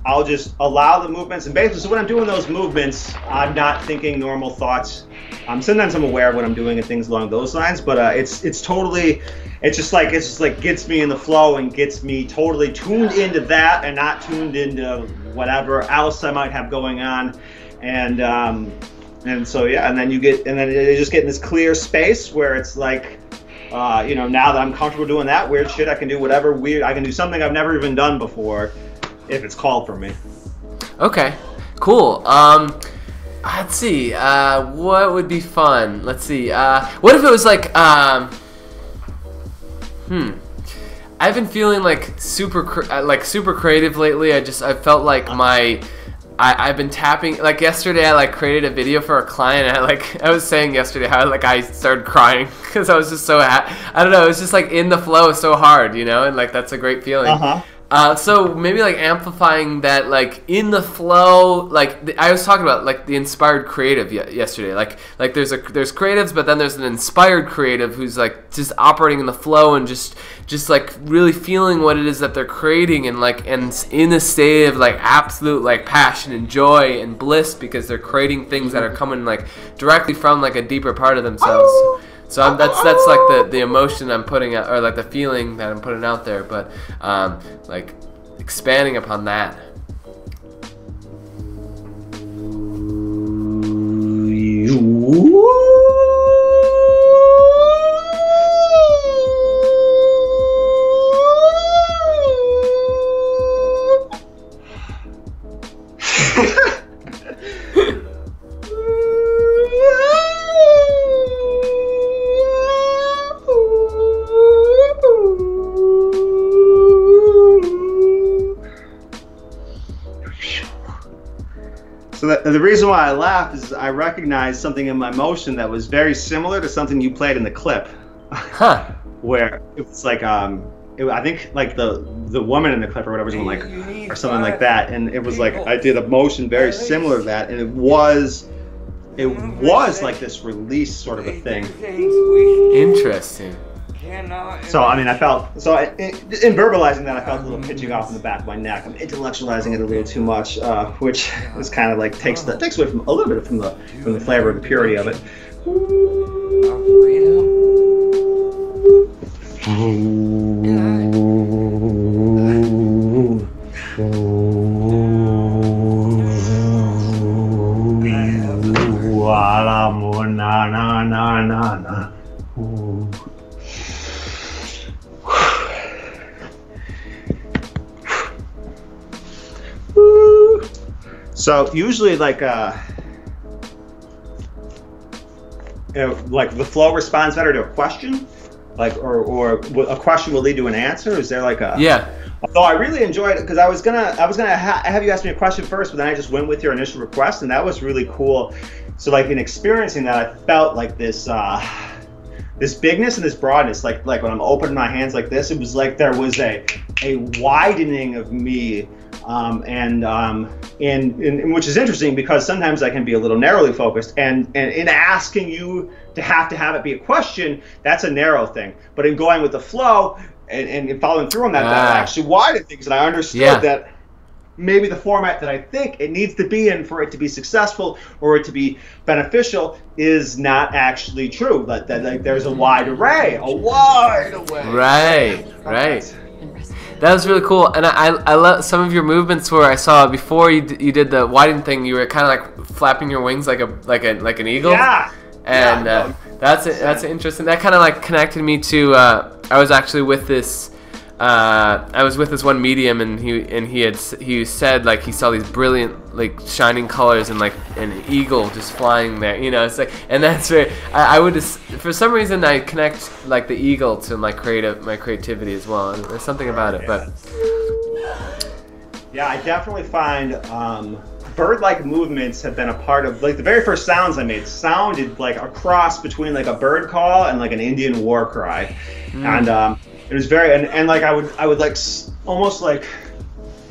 allow the movements, and basically, so when I'm doing those movements, I'm not thinking normal thoughts. Sometimes I'm aware of what I'm doing and things along those lines, but it's just like gets me in the flow and gets me totally tuned into that and not tuned into whatever else I might have going on, and so yeah, and then you just get in this clear space where it's like, you know, now that I'm comfortable doing that weird shit, I can do whatever weird, I can do something I've never even done before if it's called for me. Okay, cool. Let's see, what would be fun? Let's see, what if it was like, I've been feeling like super creative lately. I felt like I've been tapping, like yesterday I like created a video for a client, and I was saying yesterday how like I started crying because I was just so I don't know, it was just like in the flow so hard, you know, and like that's a great feeling. So maybe like amplifying that, like in the flow, like I was talking about like the inspired creative yesterday, like there's creatives, but then there's an inspired creative who's like just operating in the flow and just like really feeling what it is that they're creating, and in a state of like absolute like passion and joy and bliss because they're creating things that are coming like directly from like a deeper part of themselves. So that's like the emotion I'm putting out, or like the feeling that I'm putting out there, but like expanding upon that. So the reason why I laughed is I recognized something in my motion that was very similar to something you played in the clip. Where it was like, I think like the woman in the clip or whatever, like, or something like that, and it was like I did a motion very similar to that, and it was like this release sort of a thing. Interesting. So I mean, I felt in verbalizing that, I felt a little pitching off in the back of my neck. I'm intellectualizing it a little too much, which is kind of like takes away from a little bit from the flavor and the purity of it. So usually, like the flow responds better to a question, like or a question will lead to an answer. Is there like a Although I really enjoyed it, because I was gonna have you ask me a question first, but then I just went with your initial request, and that was really cool. So like in experiencing that, I felt like this bigness and this broadness, like when I'm opening my hands like this, it was like there was a widening of me. And which is interesting, because sometimes I can be a little narrowly focused, and in asking you to have it be a question, that's a narrow thing. But in going with the flow and following through on that, that actually widened things, and I understood maybe the format that I think it needs to be in for it to be successful or it to be beneficial is not actually true. That like, there's a wide array. Right. That was really cool, and I love some of your movements where I saw before you did the widening thing. You were kind of like flapping your wings like an eagle. Yeah. And that's interesting. That kind of like connected me to. I was actually with this. I was with this one medium, and he said like he saw these brilliant like shining colors and like an eagle just flying there. You know, it's like, and that's very. I would just, for some reason I connect like the eagle to my creativity as well. And there's something about it, but yeah, I definitely find bird-like movements have been a part of, like, the very first sounds I made sounded like a cross between like a bird call and like an Indian war cry, and it was very, and like I would like almost like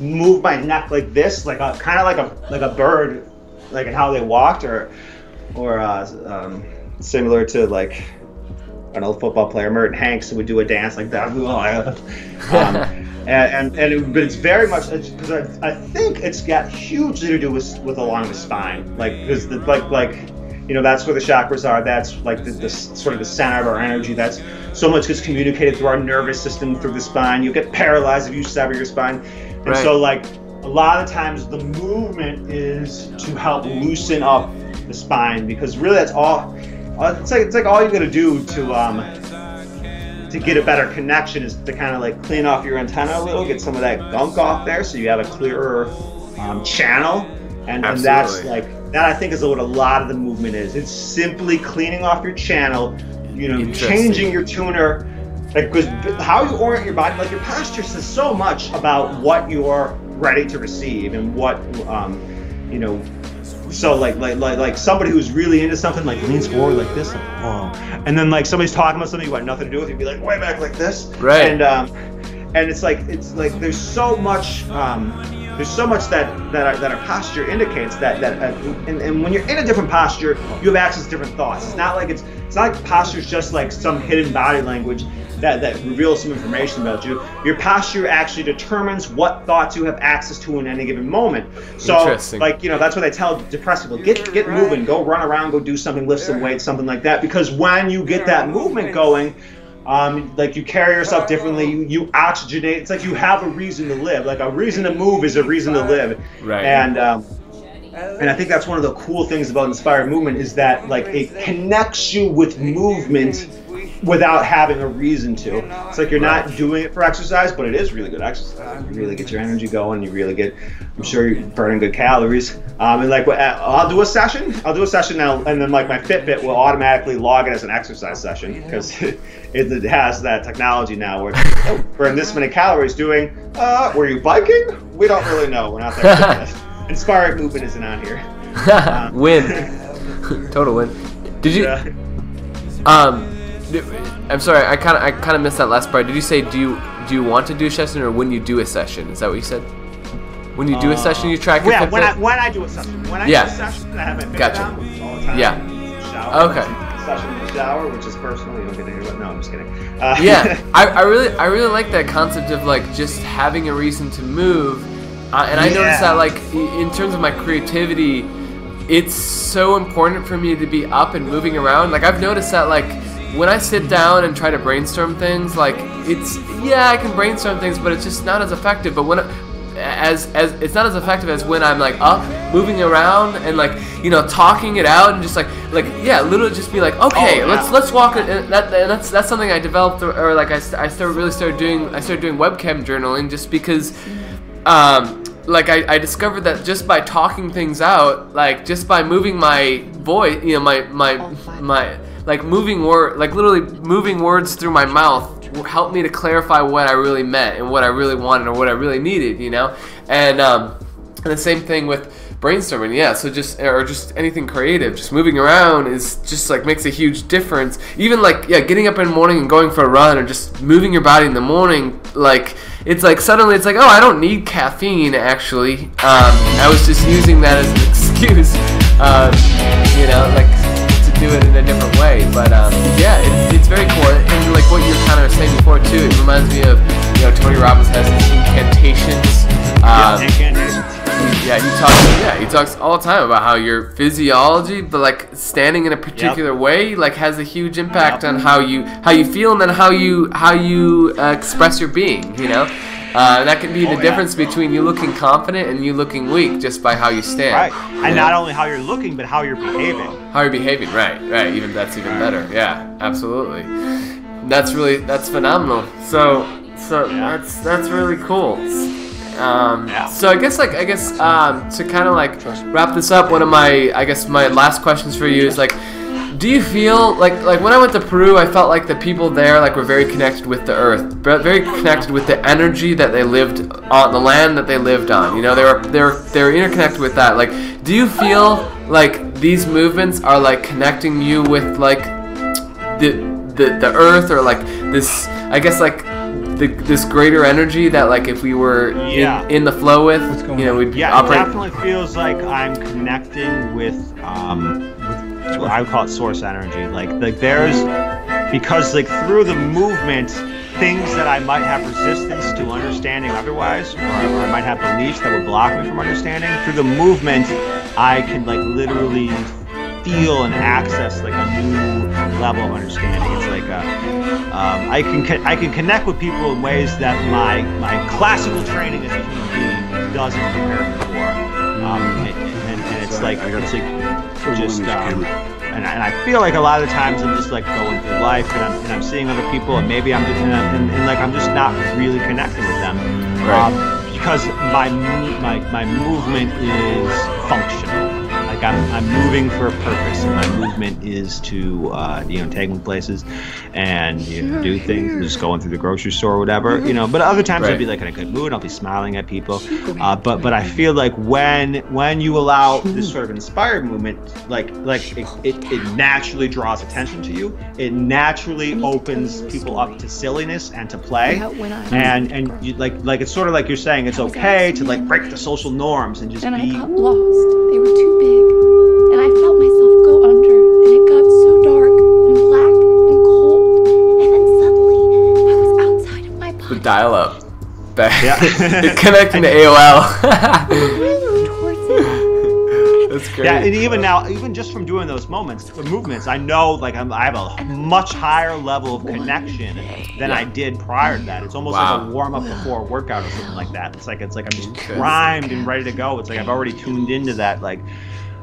move my neck like this, like a kind of like a bird, like in how they walked, or similar to like an old football player, Merton Hanks, who would do a dance like that. But it's very much because I think it's got hugely to do with along the spine, like because you know, that's where the chakras are. That's like the sort of the center of our energy. That's so much gets communicated through our nervous system, through the spine. You get paralyzed if you sever your spine. And so like a lot of times the movement is to help loosen up the spine, because really that's all. It's like all you got to do to get a better connection is to kind of like clean off your antenna a little, get some of that gunk off there, so you have a clearer channel, and that's like. That I think is what a lot of the movement is. It's simply cleaning off your channel, you know, changing your tuner, like, because how you orient your body, like your posture says so much about what you're ready to receive and what, you know. So like somebody who's really into something like leans forward like this, like, whoa, and then like somebody's talking about something you want nothing to do with, you'd be like way back like this, right? And it's like there's so much. There's so much that our posture indicates and when you're in a different posture, you have access to different thoughts. It's not like posture's just like some hidden body language that reveals some information about you. Your posture actually determines what thoughts you have access to in any given moment. So, like, you know, that's what I tell depressed people: get moving, go run around, go do something, lift some weights, something like that. Because when you get that movement going, like you carry yourself differently, you oxygenate. It's like you have a reason to live. Like a reason to move is a reason to live. Right. And I think that's one of the cool things about inspired movement is that like it connects you with movement without having a reason to. It's like you're not doing it for exercise, but it is really good exercise. You really get your energy going. You really get, I'm sure you're burning good calories. And like I'll do a session now, and then like my Fitbit will automatically log it as an exercise session, because it has that technology now where it's, burn this many calories doing, were you biking? We don't really know. We're not there. Inspired movement isn't on here. Win. Total win. Did you, I'm sorry, I kind of missed that last part. Did you say do you want to do a session, or when you do a session? Is that what you said? When you do a session, you track your Fitbit? When I do a session. When I do a session, I have my Fitbit on all the time. Yeah. Shower. Okay. Session in the shower, which is personal. You don't get to hear what. No, I'm just kidding. Yeah, I really like that concept of like just having a reason to move, and I noticed that like in terms of my creativity, it's so important for me to be up and moving around. Like I've noticed that like when I sit down and try to brainstorm things, like I can brainstorm things, but it's just not as effective. But when as it's not as effective as when I'm like up, moving around, and like, you know, talking it out, and just literally just be like, okay, let's walk it. And that's something I developed, or like I started doing webcam journaling, just because like I discovered that just by talking things out, like just by moving my voice, you know, my like literally moving words through my mouth helped me to clarify what I really meant and what I really wanted or what I really needed, you know. And the same thing with brainstorming, so just anything creative, just moving around is just like makes a huge difference. Even like getting up in the morning and going for a run, or just moving your body in the morning, like it's like suddenly it's like, oh, I don't need caffeine actually. I was just using that as an excuse, you know, like to do it in a different way. But it's very cool. And like what you were kind of saying before too, it reminds me of, you know, Tony Robbins has these incantations. Incantations. talks all the time about how your physiology, but like standing in a particular way, like has a huge impact on how you feel, and then how you express your being. You know, that can be the difference between you looking confident and you looking weak just by how you stand. Right, and not only how you're looking, but how you're behaving. How you're behaving, right? Even that's even better. Yeah, absolutely. That's phenomenal. So that's really cool. So I guess to kind of like wrap this up, one of my last questions for you is like, do you feel like when I went to Peru, I felt like the people there like were very connected with the earth, very connected with the energy that they lived on, the land that they lived on. You know, they were interconnected with that. Like, do you feel like these movements are like connecting you with like the earth, or like this, I guess, like this greater energy that like if we were in the flow with, you know, we'd operate? It definitely feels like I'm connecting with what I would call it source energy. Like there's, because like through the movement, things that I might have resistance to understanding otherwise, or I might have beliefs that would block me from understanding, through the movement I can like literally feel and access like a new level of understanding. It's like I can connect with people in ways that my classical training as a human being doesn't prepare me for. And it's like just and I feel like a lot of the times I'm just like going through life, and I'm seeing other people, and maybe I'm just like I'm just not really connecting with them, because my movement is functional. Like I'm moving for a purpose, and my movement is to take me places and do things, just going through the grocery store or whatever, But other times I'll be like in a good mood, I'll be smiling at people. But I feel like when you allow this sort of inspired movement, like it naturally draws attention to you. It naturally opens people up to silliness and to play, and you, like it's sort of like you're saying it's okay to like break the social norms and just be. I got lost. They were too big. And I felt myself go under, and it got so dark and black and cold, and then suddenly I was outside of my body. The dial-up. Connecting to AOL. That's great. Yeah, and even now, even just from doing those movements, I know like I have a much higher level of connection than I did prior to that. It's almost like a warm-up before a workout or something like that. It's like I'm just primed and ready to go. It's like I've already tuned into that, like.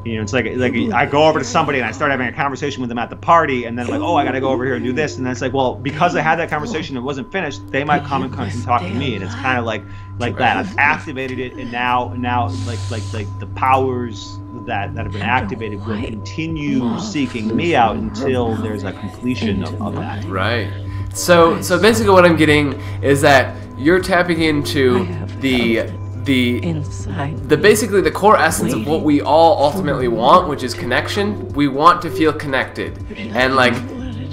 It's like I go over to somebody and I start having a conversation with them at the party, and then like, oh, I got to go over here and do this, and then it's like, well, because I had that conversation and it wasn't finished, they might come and talk to me, and it's kind of like that. I've activated it, and now like the powers that have been activated will continue seeking me out until there's a completion of that. Right. So basically, what I'm getting is that you're tapping into basically the core essence of what we all ultimately want, which is connection. We want to feel connected, and like,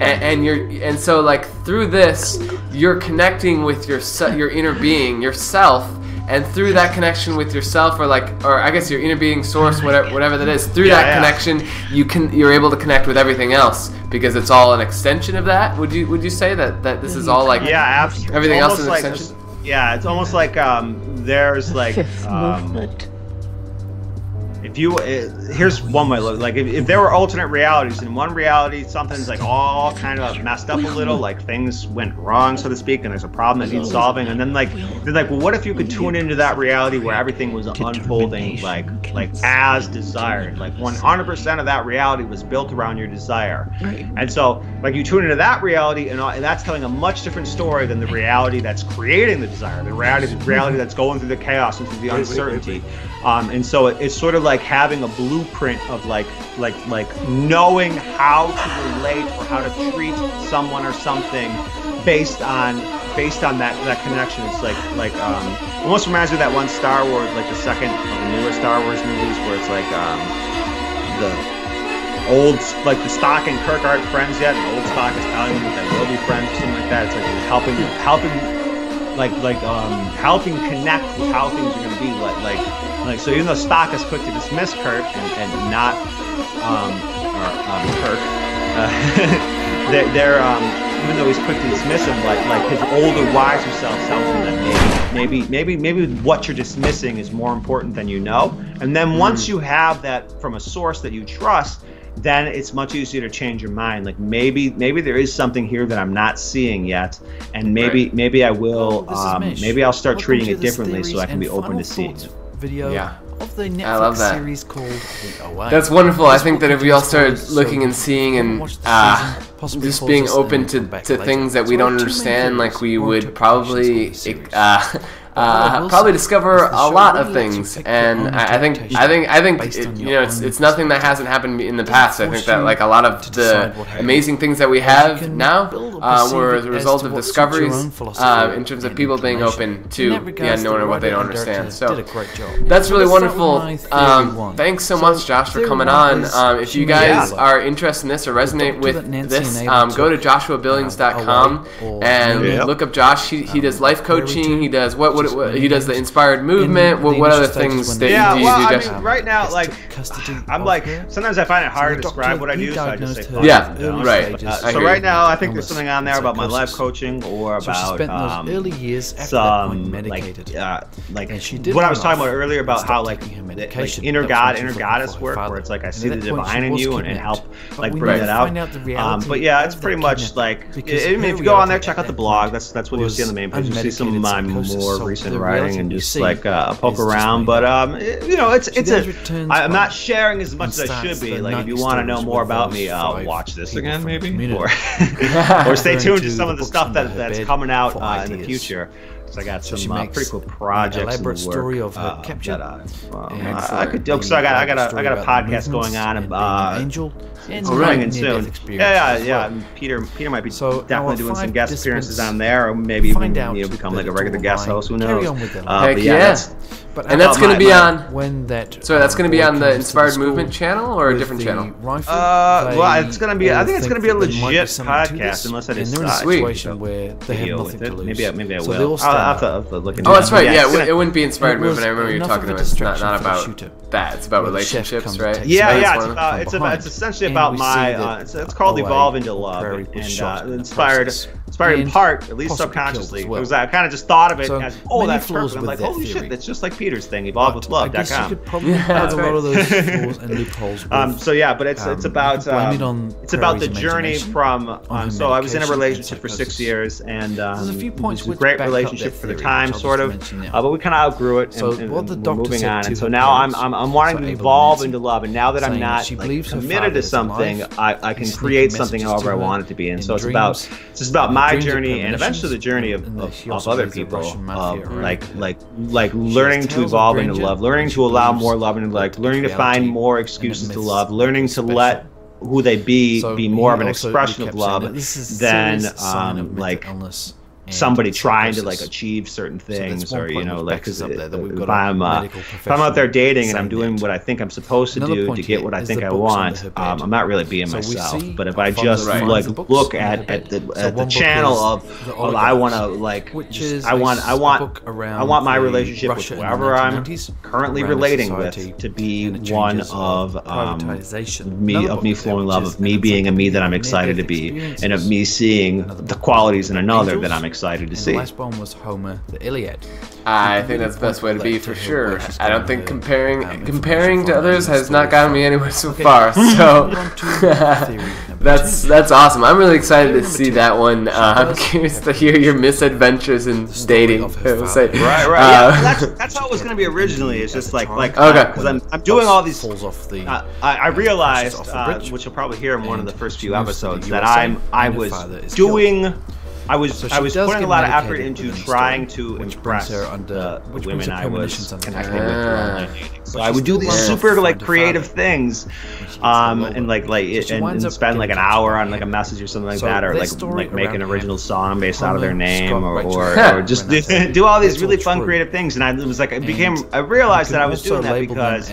and so like through this, you're connecting with your inner being, yourself, and through that connection with yourself, or I guess your inner being, source, whatever that is, through that connection, you're able to connect with everything else, because it's all an extension of that. Would you say that this is all like absolutely. Everything else is an extension? Yeah, it's almost like there's like here's one way to look. Like if there were alternate realities, in one reality something's like all kind of messed up a little, like things went wrong, so to speak, and there's a problem that needs solving, and then they're like, well, what if you could tune into that reality where everything was unfolding like as desired, like 100% of that reality was built around your desire, and so like you tune into that reality, and that's telling a much different story than the reality that's creating the desire, the reality that's going through the chaos and through the uncertainty. And so it's sort of like having a blueprint of like knowing how to relate or how to treat someone or something based on that connection. It's like almost reminds me of that one Star Wars, like the second of the newer Star Wars movies, where it's like the old, like the Spock and Kirk aren't friends yet, and the old Spock is telling them that they will be friends or something like that. It's like helping connect with how things are going to be, like so even though Spock is quick to dismiss Kirk and not Kirk, they're even though he's quick to dismiss him, like his older, wiser self tells him that maybe maybe what you're dismissing is more important than you know. And then once you have that from a source that you trust, then it's much easier to change your mind. Like maybe there is something here that I'm not seeing yet, and maybe I will. Maybe I'll start treating it differently so I can be open to seeing it. Yeah. Of the Netflix I love that. series called The Away. That's wonderful. I think that if we all started looking and seeing and just being open to things that we don't understand, like we would probably probably discover a lot of things. And I think it's nothing that hasn't happened in the past. I think that like a lot of the amazing things that we have now were as a result of discoveries in terms of people being open to the unknown or what they don't understand. So that's really wonderful. Thanks so much, Josh, for coming on. If you guys are interested in this or resonate with this, go to joshuabillings.com and look up Josh. He does life coaching. He does he does the inspired movement. What other things do you do? I mean, right now, like I'm like sometimes I find it hard to describe what I do, so I just say right. So right now, I think there's something on there about my life coaching or about some like what I was talking about earlier about how like inner goddess work, where it's like I see the divine in you and help like bring that out. But yeah, it's pretty much like I mean, if you go on there, check out the blog. That's what you'll see on the main page. You'll see some of my more recent writing and just like a poke around. But you know, I'm not sharing as much as I should be. Like if you want to know more about me, watch this again maybe, or stay tuned to some of the stuff that's coming out in the future. So I got some pretty cool projects in the work. Story of her capture. I could do. So I got a podcast going on. Coming in soon. Yeah. Peter might be definitely doing some guest appearances on there, or maybe even become like a regular guest host. Who knows? Heck yeah. And that's going to be on. So that's going to be on the Inspired Movement channel or a different channel. Well, it's going to be. I think it's going to be a legit podcast, unless I decide. Sweet. Maybe I will. I'll have to look into it. Oh, that's right. Yeah, it wouldn't be Inspired Movement. I remember you talking about it's not about that. It's about relationships, right? Yeah. It's essentially about my. It's called Evolve into Love, and inspired in part, at least subconsciously. It was I kind of just thought of it as, that's perfect. I'm like, holy shit, that's just like Peter's thing, evolvewithlove.com. That's right. A lot of those flaws and loopholes. So yeah, but it's about the journey from. So I was in a relationship for 6 years, and it was a great relationship for the time, sort of. But we kind of outgrew it, and we're moving on. And so now I'm wanting to evolve into love, and now that I'm not committed to something, I can create something however I want it to be. And so it's about my journey and eventually the journey of other people, like learning to evolve into love, learning to allow more love, and like learning to find more excuses to love, learning to let who they be more of an expression of love than like somebody trying to like achieve certain things, or like if I'm out there dating and I'm doing what I think I'm supposed to do to get what I think I want, I'm not really being myself. But if I just like look at the channel of I want to like I want my relationship with whoever I'm currently relating with to be one of me flowing in love, of me being a me that I'm excited to be, and of me seeing the qualities in another that I'm excited to see. The last one was Homer, the Iliad. I think that's the best way to be, for sure. I don't think comparing to others has not gotten me anywhere so far. So that's awesome. I'm really excited to see that one. I'm curious to hear your misadventures in dating. Right. Yeah, that's how it was going to be originally. It's just like because I'm doing all these. I realized, which you'll probably hear in one of the first few episodes, that I was putting a lot of effort into trying to impress the women I was connecting with throughout my dating. So I would do these super like creative things, and spend like an hour on like a message or something like that, or like make an original song based out of their name, or just do all these really fun creative things. And I realized that I was doing that because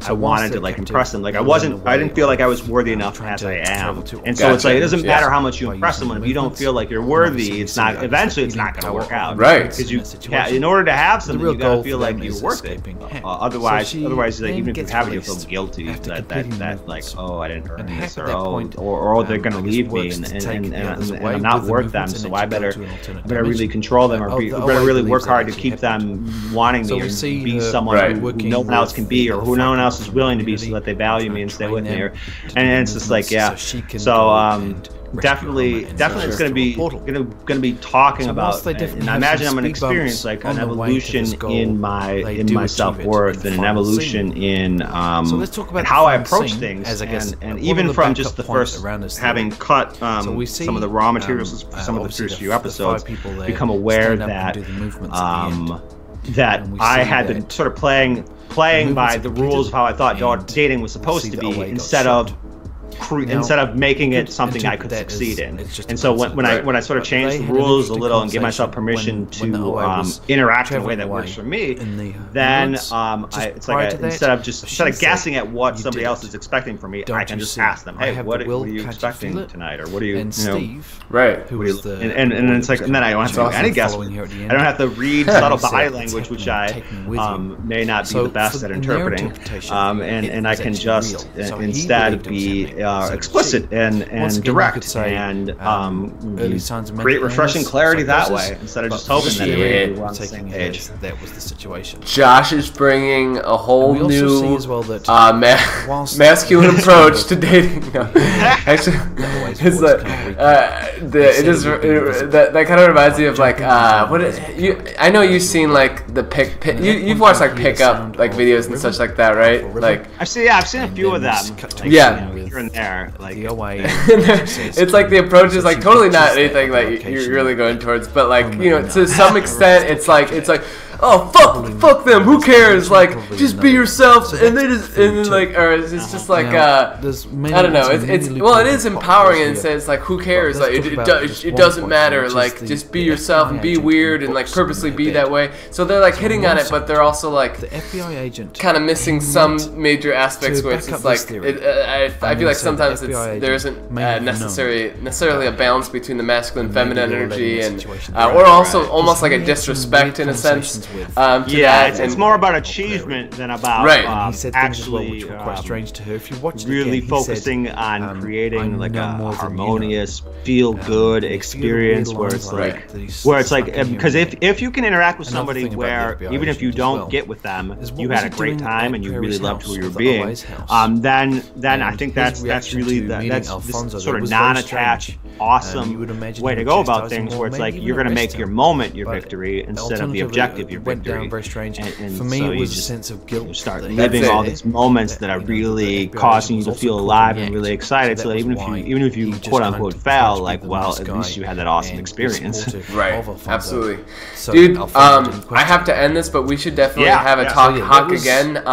I wanted to like impress them. Like I didn't feel like I was worther enough as I am, and so it's like it doesn't matter how much you impress someone, if you don't feel like you're worthy, eventually it's not going to work out. Right. Because in order to have something, you got to feel like you're worth it. Otherwise, like, even if you have it, you feel guilty that like, oh, I didn't earn this, or they're gonna leave me, and I'm not worth them. So I better really control them, or better really work hard to keep them wanting me, or be someone who no one else can be, or who no one else is willing to be, so that they value me and stay with me. And it's just like, yeah. So definitely it's gonna be talking about, and I imagine I'm gonna experience like an evolution in my self-worth, and an evolution in how I approach things, and even from just the first having cut some of the raw materials for some of the first few episodes, become aware that that I had been sort of playing by the rules of how I thought dating was supposed to be, instead of making it something I could succeed in. And so when I sort of change the rules a little and give myself permission to interact in a way that works for me, then it's like instead of guessing at what somebody else is expecting from me, I can just ask them, hey, what are you expecting tonight, or what are you, and it's like, and then I don't have to do any guessing. I don't have to read subtle body language, which I may not be the best at interpreting, and I can just instead be explicit and direct, and create refreshing clarity that way, instead of just hoping that everybody was on the same page. That was the situation. Josh is bringing a whole new masculine approach to dating. No. Actually, it's like that kind of reminds me of like I know you've seen like the you've watched like pickup like videos and such like that, right? Like I've seen a few of them. Here and there, like it's like the approach is like totally not anything like you're really going towards, but like, you know, to some extent it's like oh fuck them, who cares, like just be yourself, and then like, or it's just like I don't know, it is empowering in a sense, like who cares, like it doesn't matter, like just be yourself and be weird and like purposely be that way. So they're like hitting on it, but they're also like the FBI agent kind of missing some major aspects where it's just like I feel like sometimes there isn't necessarily a balance between the masculine and feminine energy, and or also almost like a disrespect in a sense. It's more about achievement than about actually quite strange to her. If you watch really focusing on creating like a harmonious, feel-good experience where it's like because if you can interact with somebody where even if you don't get with them, you had a great time and you really loved who you were being, then I think that's really that's this sort of non-attached, awesome way to go about things, where it's like you're going to make your moment your victory instead of the objective your victory. Very strange. And for me, so it was a sense of guilt. You start living all these moments that are really causing you to feel alive and really excited. So even if you quote unquote fail, like, well, at least you had that awesome experience. Right. Absolutely. Dude, I have to end this, but we should definitely have a talk again.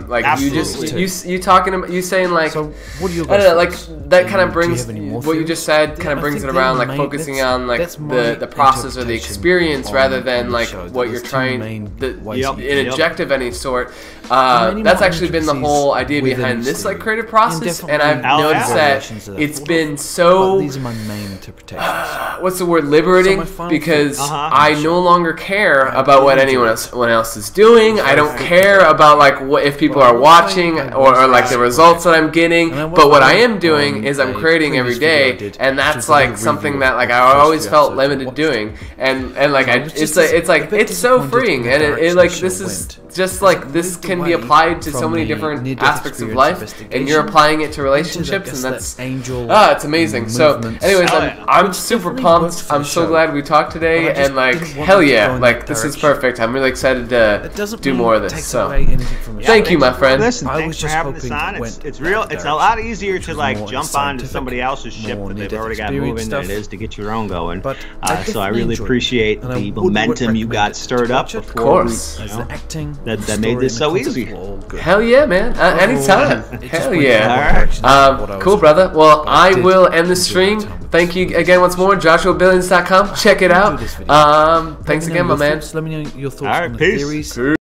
Like absolutely. you saying like, so what do you I don't know, like that kind of brings what you just said kind of brings it around, like focusing on like the process or the experience rather than like what you're trying an objective of any sort. That's actually been the whole idea behind this like creative process, and I've noticed that it's been so these are my main interpretations. What's the word? Liberating, because I no longer care about what anyone else is doing. I don't care about like what if people are watching or like the results that I'm getting. But what I am doing is I'm creating every day, and that's like something that like I always felt limited doing, and like it's so freeing, and it like this is just like this can be applied to so many different aspects of life, and you're applying it to relationships, and that's it's amazing. So anyways, I'm super pumped. I'm so glad we talked today, and like hell yeah, like this is perfect. I'm really excited to do more of this. So thank you, my friend. Listen, thanks for having this on. It's real. It's a lot easier to like jump onto somebody else's ship that they've already got moving than it is to get your own going. So I really appreciate the momentum you got stirred up before that made this so easy. Hell yeah, man. Anytime. Hell yeah. Cool, brother. Well, I will end the stream. Thank you again once more. JoshuaBillions.com. Check it out. Thanks again, my man. Let me know your thoughts on the theories.